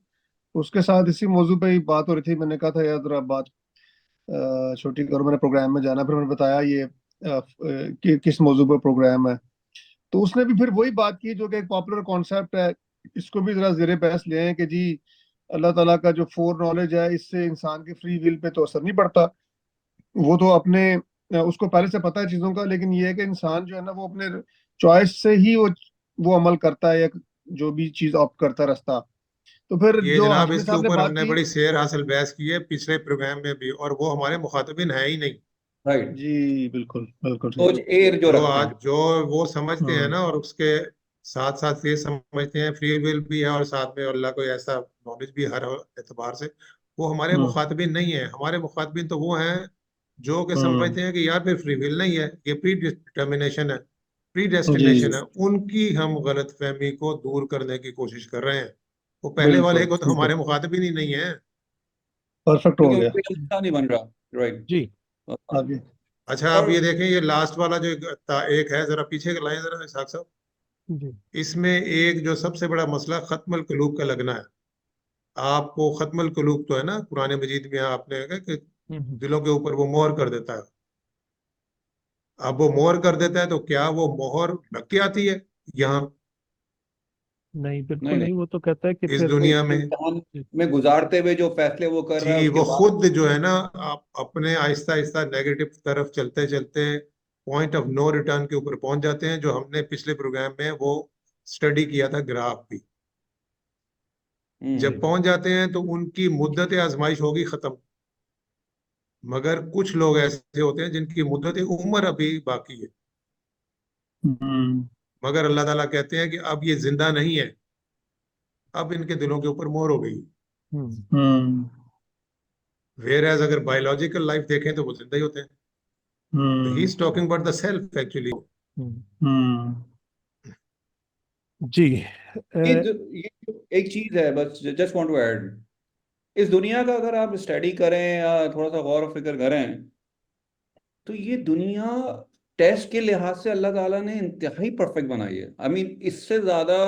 اس کے ساتھ اسی موضوع پہ ہی بات ہو رہی تھی. میں نے کہا تھا یار ذرا بات چھوٹی کرو، میں نے پروگرام میں جانا. پھر میں نے بتایا یہ کہ کس موضوع پر پروگرام ہے، تو اس نے بھی پھر وہی بات کی جو کہ ایک پاپولر کانسیپٹ ہے. اس کو بھی ذرا زیر بحث لے آئیں کہ جی اللہ تعالیٰ کا جو فور نالج ہے اس سے انسان کی فری ول پہ تو اثر نہیں پڑتا. وہ تو اپنے اس کو پہلے سے پتہ ہے چیزوں کا، لیکن یہ ہے کہ انسان جو ہے نا وہ اپنے چوائس سے ہی وہ عمل کرتا ہے یا جو بھی چیز آپ کرتا رستہ. تو پھر یہ جو جناب ہاشمی اس کے صاحب نے اوپر ہم بات نے کی، بڑی سیر حاصل بحث کی ہے پچھلے پروگرام میں بھی، اور وہ ہمارے مخاطبین ہیں ہی نہیں. رائٹ. جی بالکل بالکل سوچ ٹھیک. ایر جو جو رکھتے آج ہیں. جو وہ سمجھتے ہیں ہوں نا، اور اس کے ساتھ ساتھ یہ سمجھتے ہیں فری ول بھی ہے اور ساتھ میں اللہ کو ایسا نالج بھی ہر اعتبار سے، وہ ہمارے ہوں مخاطبین نہیں ہیں. ہمارے مخاطبین تو وہ ہیں جو کہ ہوں سمجھتے ہیں کہ یار پھر فری ول نہیں ہے، یہ پری ڈٹرمنیشن ہے، پری جی ڈیسٹینیشن ہے. ان کی ہم غلط فہمی کو دور کرنے کی کوشش کر رہے ہیں. وہ پہلے والے بالکل کو تو ٹھیک ہے، ہمارے مخاطبین ہی نہیں ہیں. پرفیکٹ ہو کیونکہ گیا. ان پہ حصہ نہیں بن رہا. رائٹ. جی آگے. اچھا آپ اور یہ دیکھیں، یہ لاسٹ والا جو ایک ہے، ذرا پیچھے لائیں ذرا اسحاق صاحب. جی اس میں ایک جو سب سے بڑا مسئلہ ختم القلوب کا لگنا ہے. آپ کو ختم القلوب تو ہے نا قرآن مجید میں، آپ نے کہا کہ دلوں کے اوپر وہ مہر کر دیتا ہے. اب وہ مہر کر دیتا ہے تو کیا وہ مہر لگ کے آتی ہے یہاں نہیں بالکل نہیں نہیں، وہ تو کہتا ہے کہ اس پھر دنیا میں؟ امتحان میں گزارتے ہوئے جو فیصلے وہ کر رہا ہے جی اس کے وہ بعد خود جو ہے نا، آپ اپنے آہستہ آہستہ نیگیٹو طرف چلتے چلتے پوائنٹ آف نو ریٹرن کے اوپر پہنچ جاتے ہیں، جو ہم نے پچھلے پروگرام میں وہ اسٹڈی کیا تھا گراف بھی. جب پہنچ جاتے ہیں تو ان کی مدت آزمائش ہوگی ختم. مگر کچھ لوگ ایسے ہوتے ہیں جن کی مدت عمر ابھی باقی ہے، ہوں مگر اللہ تعالیٰ کہتے ہیں کہ اب یہ زندہ نہیں ہے، اب ان کے دلوں کے اوپر مہر ہو گئی. ہوں ویئر ایز اگر بایولوجیکل لائف دیکھیں تو وہ زندہ ہی ہوتے ہیں. He is talking about the self actually. ہوں جی یہ ایک چیز ہے بس جسٹ وانٹ ٹو ایڈ. اس دنیا کا اگر آپ اسٹڈی کریں یا تھوڑا سا غور و فکر کریں تو یہ دنیا ٹیسٹ کے لحاظ سے اللہ تعالیٰ نے انتہائی پرفیکٹ بنائی ہے. آئی مین اس سے زیادہ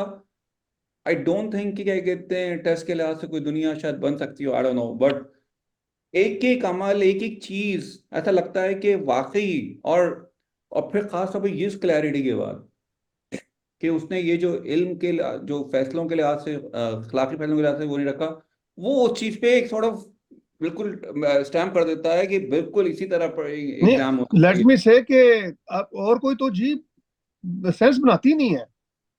آئی ڈونٹ تھنک کہ کیا کہتے ہیں ٹیسٹ کے لحاظ سے کوئی دنیا شاید بن سکتی ہو. آئی ڈونٹ نو، بٹ ایک ایک عمل ایک ایک چیز ایسا لگتا ہے کہ واقعی. اور پھر خاص طور پہ اس کلیئرٹی کے بعد کہ اس نے یہ جو علم کے جو فیصلوں کے لحاظ سے اخلاقی فیصلوں کے لحاظ سے وہ نہیں رکھا، وہ اس چیز پہ ایک سارٹ آف بالکل اسٹیمپ کر دیتا ہے کہ بالکل اسی طرح پر ایگزام نہیں، ہونا لیٹ چاہیے. می سے کہ آپ اور کوئی تو جی سینس بناتی نہیں ہے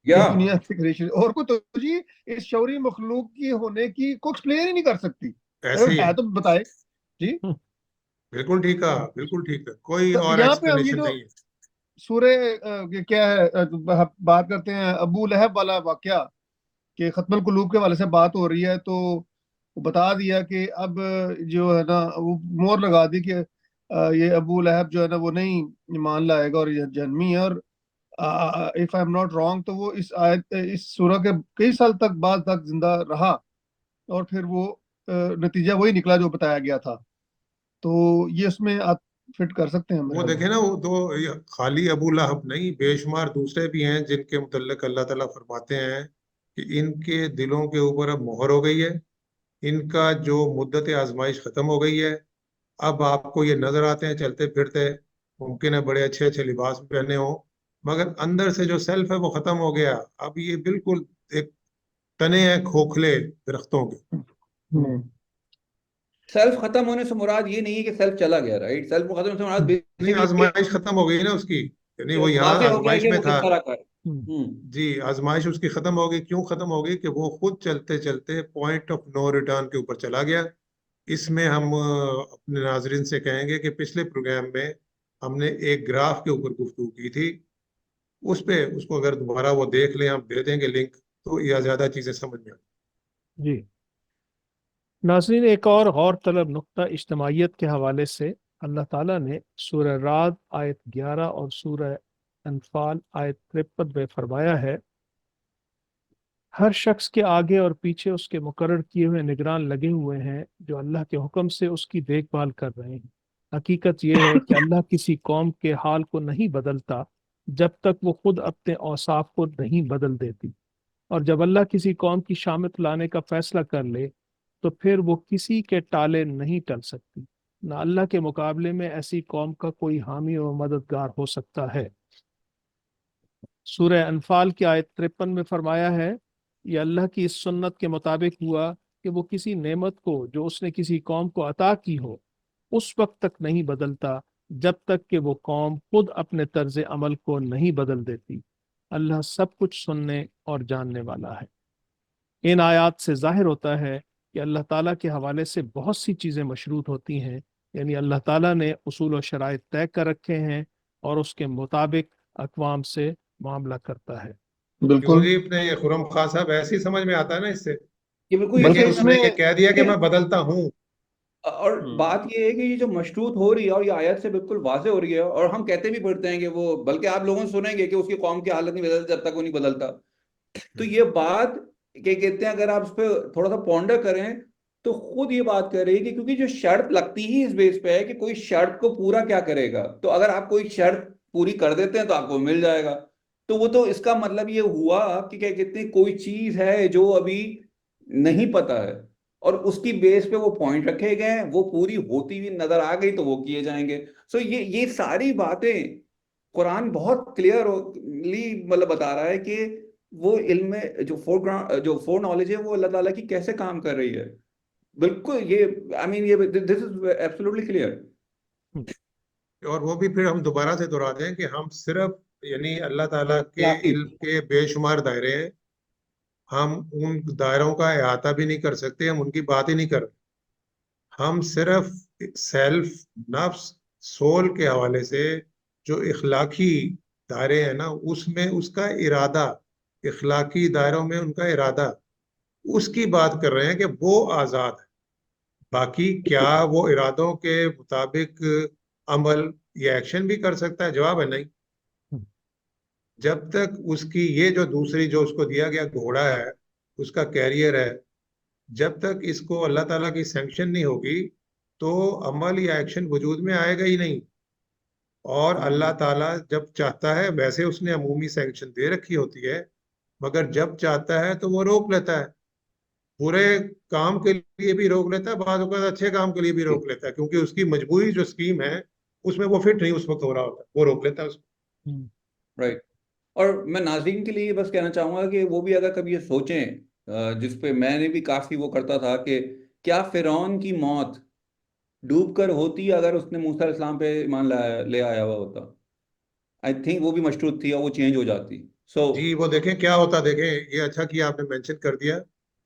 یا اس دنیا کی کریشن، اور کوئی تو جی اس شعوری مخلوق کی ہونے کی کو ایکسپلین ہی نہیں کر سکتی. ایسے ہی ہے. ہے تو بتائے جی. بالکل ٹھیک ہے، بالکل ٹھیک ہے، کوئی تو اور یہاں پہ ہم یہ ایکسپلینیشن جو نہیں ہے. سورہ کیا ہے بات کرتے ہیں ابو لہب والا واقعہ کہ ختم القلوب کے والے سے بات ہو رہی ہے، تو بتا دیا کہ اب جو ہے نا وہ مور لگا دی کہ یہ ابو لہب جو ہے نا وہ نہیں ایمان لائے گا اور یہ جہنمی ہے. اور if I am not wrong تو وہ اس آیت اس سورہ کے کئی سال تک بعد تک زندہ رہا، اور پھر وہ نتیجہ وہی نکلا جو بتایا گیا تھا. تو یہ اس میں آپ فٹ کر سکتے ہیں میرے وہ خیال میں. دیکھیں نا، وہ تو خالی ابو لہب نہیں، بے شمار دوسرے بھی ہیں جن کے متعلق اللہ تعالیٰ فرماتے ہیں کہ ان کے دلوں کے اوپر اب مہر ہو گئی ہے، ان کا جو مدت آزمائش ختم ہو گئی ہے. اب آپ کو یہ نظر آتے ہیں چلتے پھرتے، ممکن ہے بڑے اچھے اچھے لباس پہنے ہوں، مگر اندر سے جو سیلف ہے وہ ختم ہو گیا. اب یہ بالکل ایک تنے ہیں کھوکھلے درختوں کے. سیلف ختم ہونے سے مراد یہ نہیں ہے کہ سیلف چلا گیا. رائٹ. سیلف ختم ہونے سے مراد نہیں، بیسیکلی آزمائش ختم ہو گئی نا اس کی، یعنی وہ یہاں واضح ہو گیا آزمائش کہ میں وہ تھا. کس طرح کا ہے. جی آزمائش اس کی ختم ہو گئی. کیوں ختم ہو گئی؟ کہ وہ خود چلتے چلتے پوائنٹ آف نو ریٹرن کے اوپر چلا گیا. اس میں ہم اپنے ناظرین سے کہیں گے کہ پچھلے پروگرام میں ہم نے ایک گراف کے اوپر گفتگو کی تھی، اس کو اگر دوبارہ وہ دیکھ لیں، ہم دے دیں گے لنک، تو یا زیادہ چیزیں سمجھ میں آئیں. جی ناظرین، ایک اور غور طلب نقطہ اجتماعیت کے حوالے سے اللہ تعالیٰ نے سورہ رعد آیت 11 اور سورہ انفال آیت 53 میں فرمایا ہے، ہر شخص کے آگے اور پیچھے اس کے مقرر کیے ہوئے نگران لگے ہوئے ہیں جو اللہ کے حکم سے اس کی دیکھ بھال کر رہے ہیں۔ حقیقت یہ ہے کہ اللہ کسی قوم کے حال کو نہیں بدلتا جب تک وہ خود اپنے اوصاف کو نہیں بدل دیتی، اور جب اللہ کسی قوم کی شامت لانے کا فیصلہ کر لے تو پھر وہ کسی کے ٹالے نہیں ٹل سکتی، نہ اللہ کے مقابلے میں ایسی قوم کا کوئی حامی و مددگار ہو سکتا ہے۔ سورہ انفال کی آیت 53 میں فرمایا ہے، یہ اللہ کی اس سنت کے مطابق ہوا کہ وہ کسی نعمت کو جو اس نے کسی قوم کو عطا کی ہو اس وقت تک نہیں بدلتا جب تک کہ وہ قوم خود اپنے طرز عمل کو نہیں بدل دیتی۔ اللہ سب کچھ سننے اور جاننے والا ہے۔ ان آیات سے ظاہر ہوتا ہے کہ اللہ تعالیٰ کے حوالے سے بہت سی چیزیں مشروط ہوتی ہیں، یعنی اللہ تعالیٰ نے اصول و شرائط طے کر رکھے ہیں اور اس کے مطابق اقوام سے معاملہ کرتا ہے۔ کیوں بالکل جی اپنے خرم خان صاحب ایسے ہی سمجھ میں آتا ہے نا اس سے، یہ بالکل دیکھیں یہ اس نے یہ کہہ دیا کہ میں بدلتا ہوں۔ اور بات یہ ہے کہ یہ جو مشروط ہو رہی ہے اور یہ آیت سے بالکل واضح ہو رہی ہے، اور ہم کہتے بھی پڑھتے ہیں کہ وہ، بلکہ آپ لوگوں سے سنیں گے کہ اس کی قوم کی حالت نہیں بدلتی جب تک وہ نہیں بدلتا۔ تو یہ بات کہ کہتے ہیں اگر آپ اس پہ تھوڑا سا پونڈر کریں تو خود یہ بات کر رہی ہے کہ کیونکہ جو شرط لگتی ہی اس بیس پہ ہے کہ کوئی شرط کو پورا کیا کرے گا، تو اگر آپ کوئی شرط پوری کر دیتے ہیں تو آپ کو مل جائے گا، تو وہ تو اس کا مطلب یہ ہوا کہ کیا کہتے ہیں کوئی چیز ہے جو ابھی نہیں پتا ہے اور اس کی بیس پہ وہ پوائنٹ رکھے گئے ہیں، وہ پوری ہوتی ہوئی نظر آ گئی تو وہ کیے جائیں گے۔ سو یہ ساری باتیں قرآن بہت کلیئرلی مطلب بتا رہا ہے کہ وہ علم جو فور نالج ہے وہ اللہ تعالیٰ کی کیسے کام کر رہی ہے۔ بالکل یہ آئی مین یہ دس از ایبسولوٹلی کلیئر۔ اور وہ بھی پھر ہم دوبارہ سے دہرا دیں کہ ہم صرف یعنی اللہ تعالیٰ کے علم کے بے شمار دائرے ہیں، ہم ان دائروں کا احاطہ بھی نہیں کر سکتے، ہم ان کی بات ہی نہیں کر رہے، ہم صرف سیلف، نفس، سول کے حوالے سے جو اخلاقی دائرے ہیں نا اس میں اس کا ارادہ، اخلاقی دائروں میں ان کا ارادہ، اس کی بات کر رہے ہیں کہ وہ آزاد ہے۔ باقی کیا وہ ارادوں کے مطابق عمل یا ایکشن بھی کر سکتا ہے؟ جواب ہے نہیں۔ جب تک اس کی یہ جو دوسری جو اس کو دیا گیا گھوڑا ہے، اس کا کیریئر ہے، جب تک اس کو اللہ تعالیٰ کی سینکشن نہیں ہوگی تو عمل یا ایکشن وجود میں آئے گا ہی نہیں۔ اور اللہ تعالیٰ جب چاہتا ہے، ویسے اس نے عمومی سینکشن دے رکھی ہوتی ہے، مگر جب چاہتا ہے تو وہ روک لیتا ہے، برے کام کے لیے بھی روک لیتا ہے، بعض اوقات اچھے کام کے لیے بھی روک لیتا ہے، کیونکہ اس کی مجبوری جو اسکیم ہے اس میں وہ فٹ نہیں اس وقت ہو رہا ہوتا، وہ روک لیتا ہے اس کو۔ رائٹ۔ اور میں ناظرین کے لیے بس کہنا چاہوں گا کہ وہ بھی اگر کبھی یہ سوچیں، جس پہ میں نے بھی کافی وہ کرتا تھا، کہ کیا فرعون کی موت ڈوب کر ہوتی اگر اس نے موسیٰ علیہ السلام پہ ایمان لے آیا ہوا ہوتا؟ آئی تھنک وہ بھی مشروط تھی اور وہ چینج ہو جاتی۔ جی وہ دیکھیں کیا ہوتا، دیکھیں یہ اچھا کیا آپ نے مینشن کر دیا،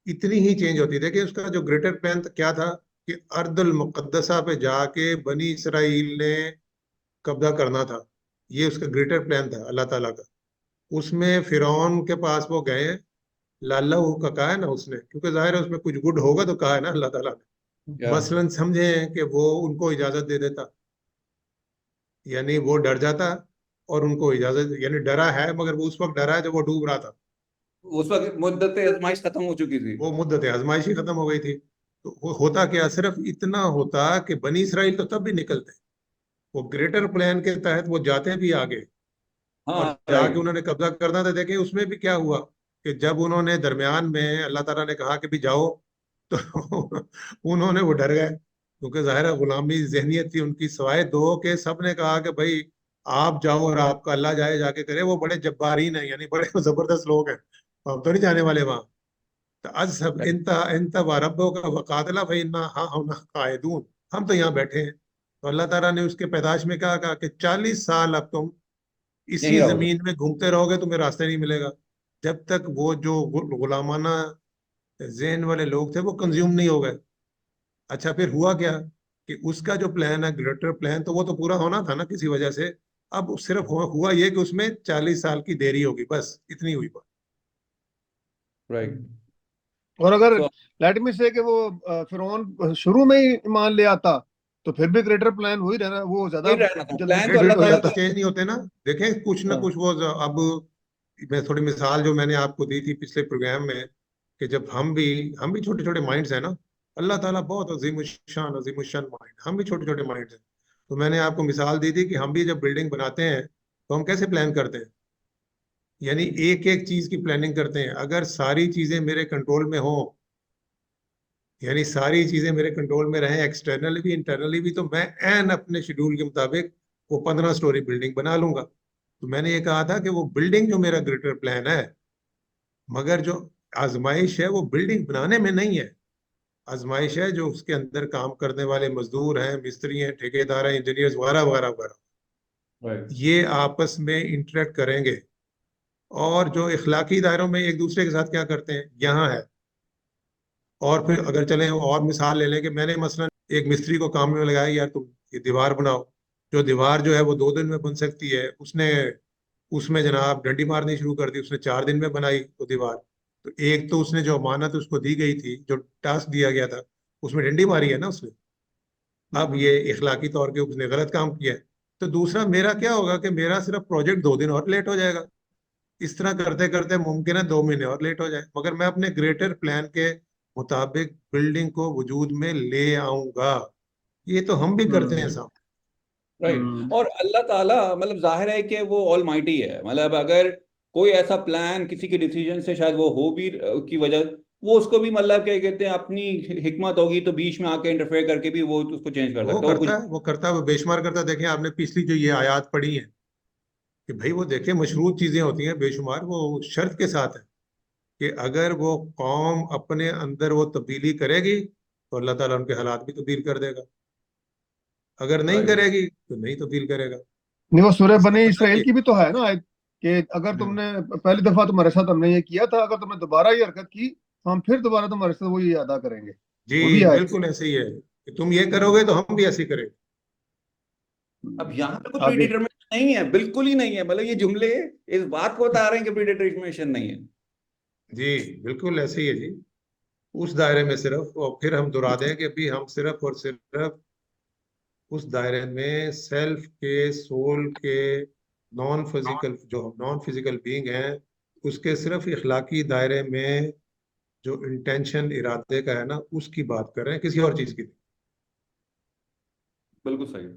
اتنی ہی چینج ہوتی۔ دیکھیں اس کا جو گریٹر پلان کیا تھا کہ ارض المقدسہ پہ جا کے بنی اسرائیل نے قبضہ کرنا تھا، یہ اس کا گریٹر پلان تھا اللہ تعالیٰ کا۔ اس میں فرعون کے پاس وہ گئے ہیں، لالہ کا کہا ہے نا اس نے، کیونکہ ظاہر ہے اس میں کچھ گڈ ہوگا تو کہا ہے نا اللہ تعالیٰ نے، مثلاً سمجھیں کہ وہ ان کو اجازت دے دیتا، یعنی وہ ڈر جاتا اور ان کو اجازت، یعنی ڈرا ہے مگر وہ اس وقت ڈرا ہے جب وہ ڈوب رہا تھا، اس وقت مدت آزمائش ختم ہو چکی تھی، وہ مدت آزمائشی ختم ہو گئی تھی۔ تو وہ ہوتا کیا، صرف اتنا ہوتا کہ بنی اسرائیل تو تب بھی نکلتے، وہ گریٹر پلان کے تحت وہ جاتے بھی آگے اور جا کے انہوں نے قبضہ کرنا تھا۔ دیکھیں اس میں بھی کیا ہوا کہ جب انہوں نے درمیان میں اللہ تعالیٰ نے کہا کہ بھی جاؤ تو انہوں نے وہ ڈر گئے، کیونکہ ظاہر غلامی ذہنیت تھی ان کی، سوائے دو کہ سب نے کہا کہ بھائی آپ جاؤ اور آپ کا اللہ جائے جا کے کرے، وہ بڑے جبارین ہیں، یعنی بڑے زبردست لوگ ہیں، ہم تو نہیں جانے والے وہاں۔ تَعَذَّبْ انت وَرَبُّكَ وَقَاتِلَا فَإِنَّا هَاهُنَا قَاعِدُونَ، ہم تو یہاں بیٹھے ہیں۔ تو اللہ تعالیٰ نے اس کے پیدائش میں کہا کہ 40 سال اب تم اسی زمین میں گھومتے رہو گے، تمہیں راستے نہیں ملے گا، جب تک وہ جو غلامانہ ذہن والے لوگ تھے وہ کنزیوم نہیں ہو گئے۔ اچھا پھر ہوا کیا کہ اس کا جو پلان ہے گریٹر پلان، تو وہ تو پورا ہونا تھا نا کسی وجہ سے، اب صرف ہوا یہ کہ اس میں 40 سال کی دیری ہوگی، بس اتنی ہوئی بات۔ رائٹ۔ اور اگر لیٹ می سے کہ وہ فرعون شروع میں ہی ایمان لے آتا تو پھر بھی گریٹر پلان وہی رہنا، وہ زیادہ جلدی چینج نہیں ہوتے نا، دیکھیں کچھ نہ کچھ وہ اب میں تھوڑی مثال جو میں نے آپ کو دی تھی پچھلے پروگرام میں کہ جب ہم بھی چھوٹے چھوٹے مائنڈز ہیں نا. اللہ تعالیٰ بہت عظیم الشان مائنڈ, ہم بھی چھوٹے چھوٹے مائنڈز ہیں. تو میں نے آپ کو مثال دی تھی کہ ہم بھی جب بلڈنگ بناتے ہیں تو ہم کیسے پلان کرتے ہیں, یعنی ایک ایک چیز کی پلاننگ کرتے ہیں. اگر ساری چیزیں میرے کنٹرول میں ہوں, یعنی ساری چیزیں میرے کنٹرول میں رہیں, ایکسٹرنلی بھی انٹرنلی بھی, تو میں این اپنے شیڈول کے مطابق وہ 15 سٹوری بلڈنگ بنا لوں گا. تو میں نے یہ کہا تھا کہ وہ بلڈنگ جو میرا گریٹر پلان ہے, مگر جو آزمائش ہے وہ بلڈنگ بنانے میں نہیں ہے. آزمائش ہے جو اس کے اندر کام کرنے والے مزدور ہیں, مستری ہیں, ٹھیکیدار ہیں, انجینئرز وغیرہ وغیرہ وغیرہ, یہ آپس میں انٹریکٹ کریں گے. اور جو اخلاقی دائروں میں ایک دوسرے کے ساتھ کیا کرتے ہیں یہاں ہے. اور پھر اگر چلیں اور مثال لے لیں کہ میں نے مثلا ایک مستری کو کام میں لگایا, یار تم یہ دیوار بناؤ. جو دیوار جو ہے وہ 2 دن میں بن سکتی ہے, اس میں جناب ڈنڈی مارنی شروع کر دی, اس نے 4 دن میں بنائی وہ دیوار. تو ایک تو اس نے جو امانت اس کو دی گئی تھی, جو ٹاسک دیا گیا تھا, اس میں ڈنڈی ماری ہے نا اس نے. اب یہ اخلاقی طور پہ اس نے غلط کام کیا ہے. تو دوسرا میرا کیا ہوگا کہ میرا صرف پروجیکٹ 2 دن اور لیٹ ہو جائے گا. اس طرح کرتے کرتے ممکن ہے 2 مہینے اور لیٹ ہو جائے, مگر میں اپنے گریٹر پلان کے مطابق بلڈنگ کو وجود میں لے آؤں گا. یہ تو ہم بھی کرتے ہیں صاحب. رائٹ. اور اللہ تعالیٰ مطلب ظاہر ہے کہ وہ آل مائٹی ہے. مطلب اگر کوئی ایسا پلان کسی کے ڈیسیجن سے شاید وہ ہو بھی کی وجہ, وہ اس کو بھی مطلب کیا کہتے ہیں اپنی حکمت ہوگی تو بیچ میں آ کے انٹرفیئر کر کے بھی وہ اس کو چینج کر وہ سکتا ہے. کرتا ہے وہ بے شمار کرتا ہے. دیکھیں آپ نے پچھلی جو یہ آیات پڑھی ہیں کہ بھائی وہ دیکھیں مشروط چیزیں ہوتی ہیں بے شمار, وہ شرط کے ساتھ ہے کہ اگر وہ قوم اپنے اندر وہ تبدیلی کرے گی تو اللہ تعالیٰ ان کے حالات بھی تبدیل کر دے گا, اگر نہیں کرے گی تو نہیں تبدیل کرے گا. نہیں, وہ سورہ اس کا بنی مطلب اسرائیل یہ کی بھی تو ہے نا آیت کہ اگر تم نے پہلی دفعہ تمہارے ساتھ ہم نے یہ کیا تھا, اگر تم نے دوبارہ یہ حرکت کی تو ہم پھر دوبارہ تمہارے ساتھ وہی ادا کریں گے. جی وہ بھی آیت بالکل ایسے ہی ہے کہ تم یہ کرو گے تو ہم بھی ایسے ہی کریں گے. اب یہاں پہ کوئی پریڈیٹرمنیشن نہیں ہے, بالکل ہی نہیں ہے. مطلب یہ جملے اس بات کو بتا رہے ہیں کہ پریڈیٹرمنیشن نہیں ہے. جی بالکل ایسے ہی ہے جی. اس دائرے میں صرف, اور پھر ہم دہرا دیں کہ ابھی ہم صرف اور صرف اس دائرے میں سیلف کے, سول کے, نان فزیکل بینگ ہیں, اس کے صرف اخلاقی دائرے میں جو انٹینشن ارادے کا ہے نا, اس کی بات کر رہے ہیں, کسی اور چیز کی. بالکل صحیح.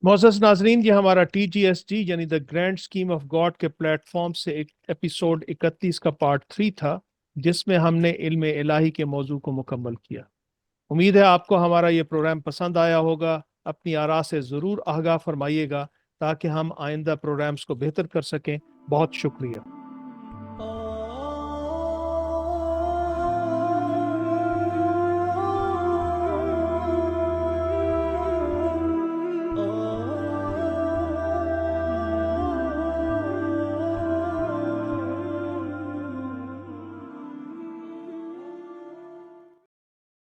معزز ناظرین, یہ ہمارا TGSG یعنی the grand scheme of God کے پلیٹ فارم سے ایک ایپیسوڈ 31 کا پارٹ 3 تھا, جس میں ہم نے علم الہی کے موضوع کو مکمل کیا. امید ہے آپ کو ہمارا یہ پروگرام پسند آیا ہوگا. اپنی آراء سے ضرور آگاہ فرمائیے گا تاکہ ہم آئندہ پروگرامز کو بہتر کر سکیں. بہت شکریہ.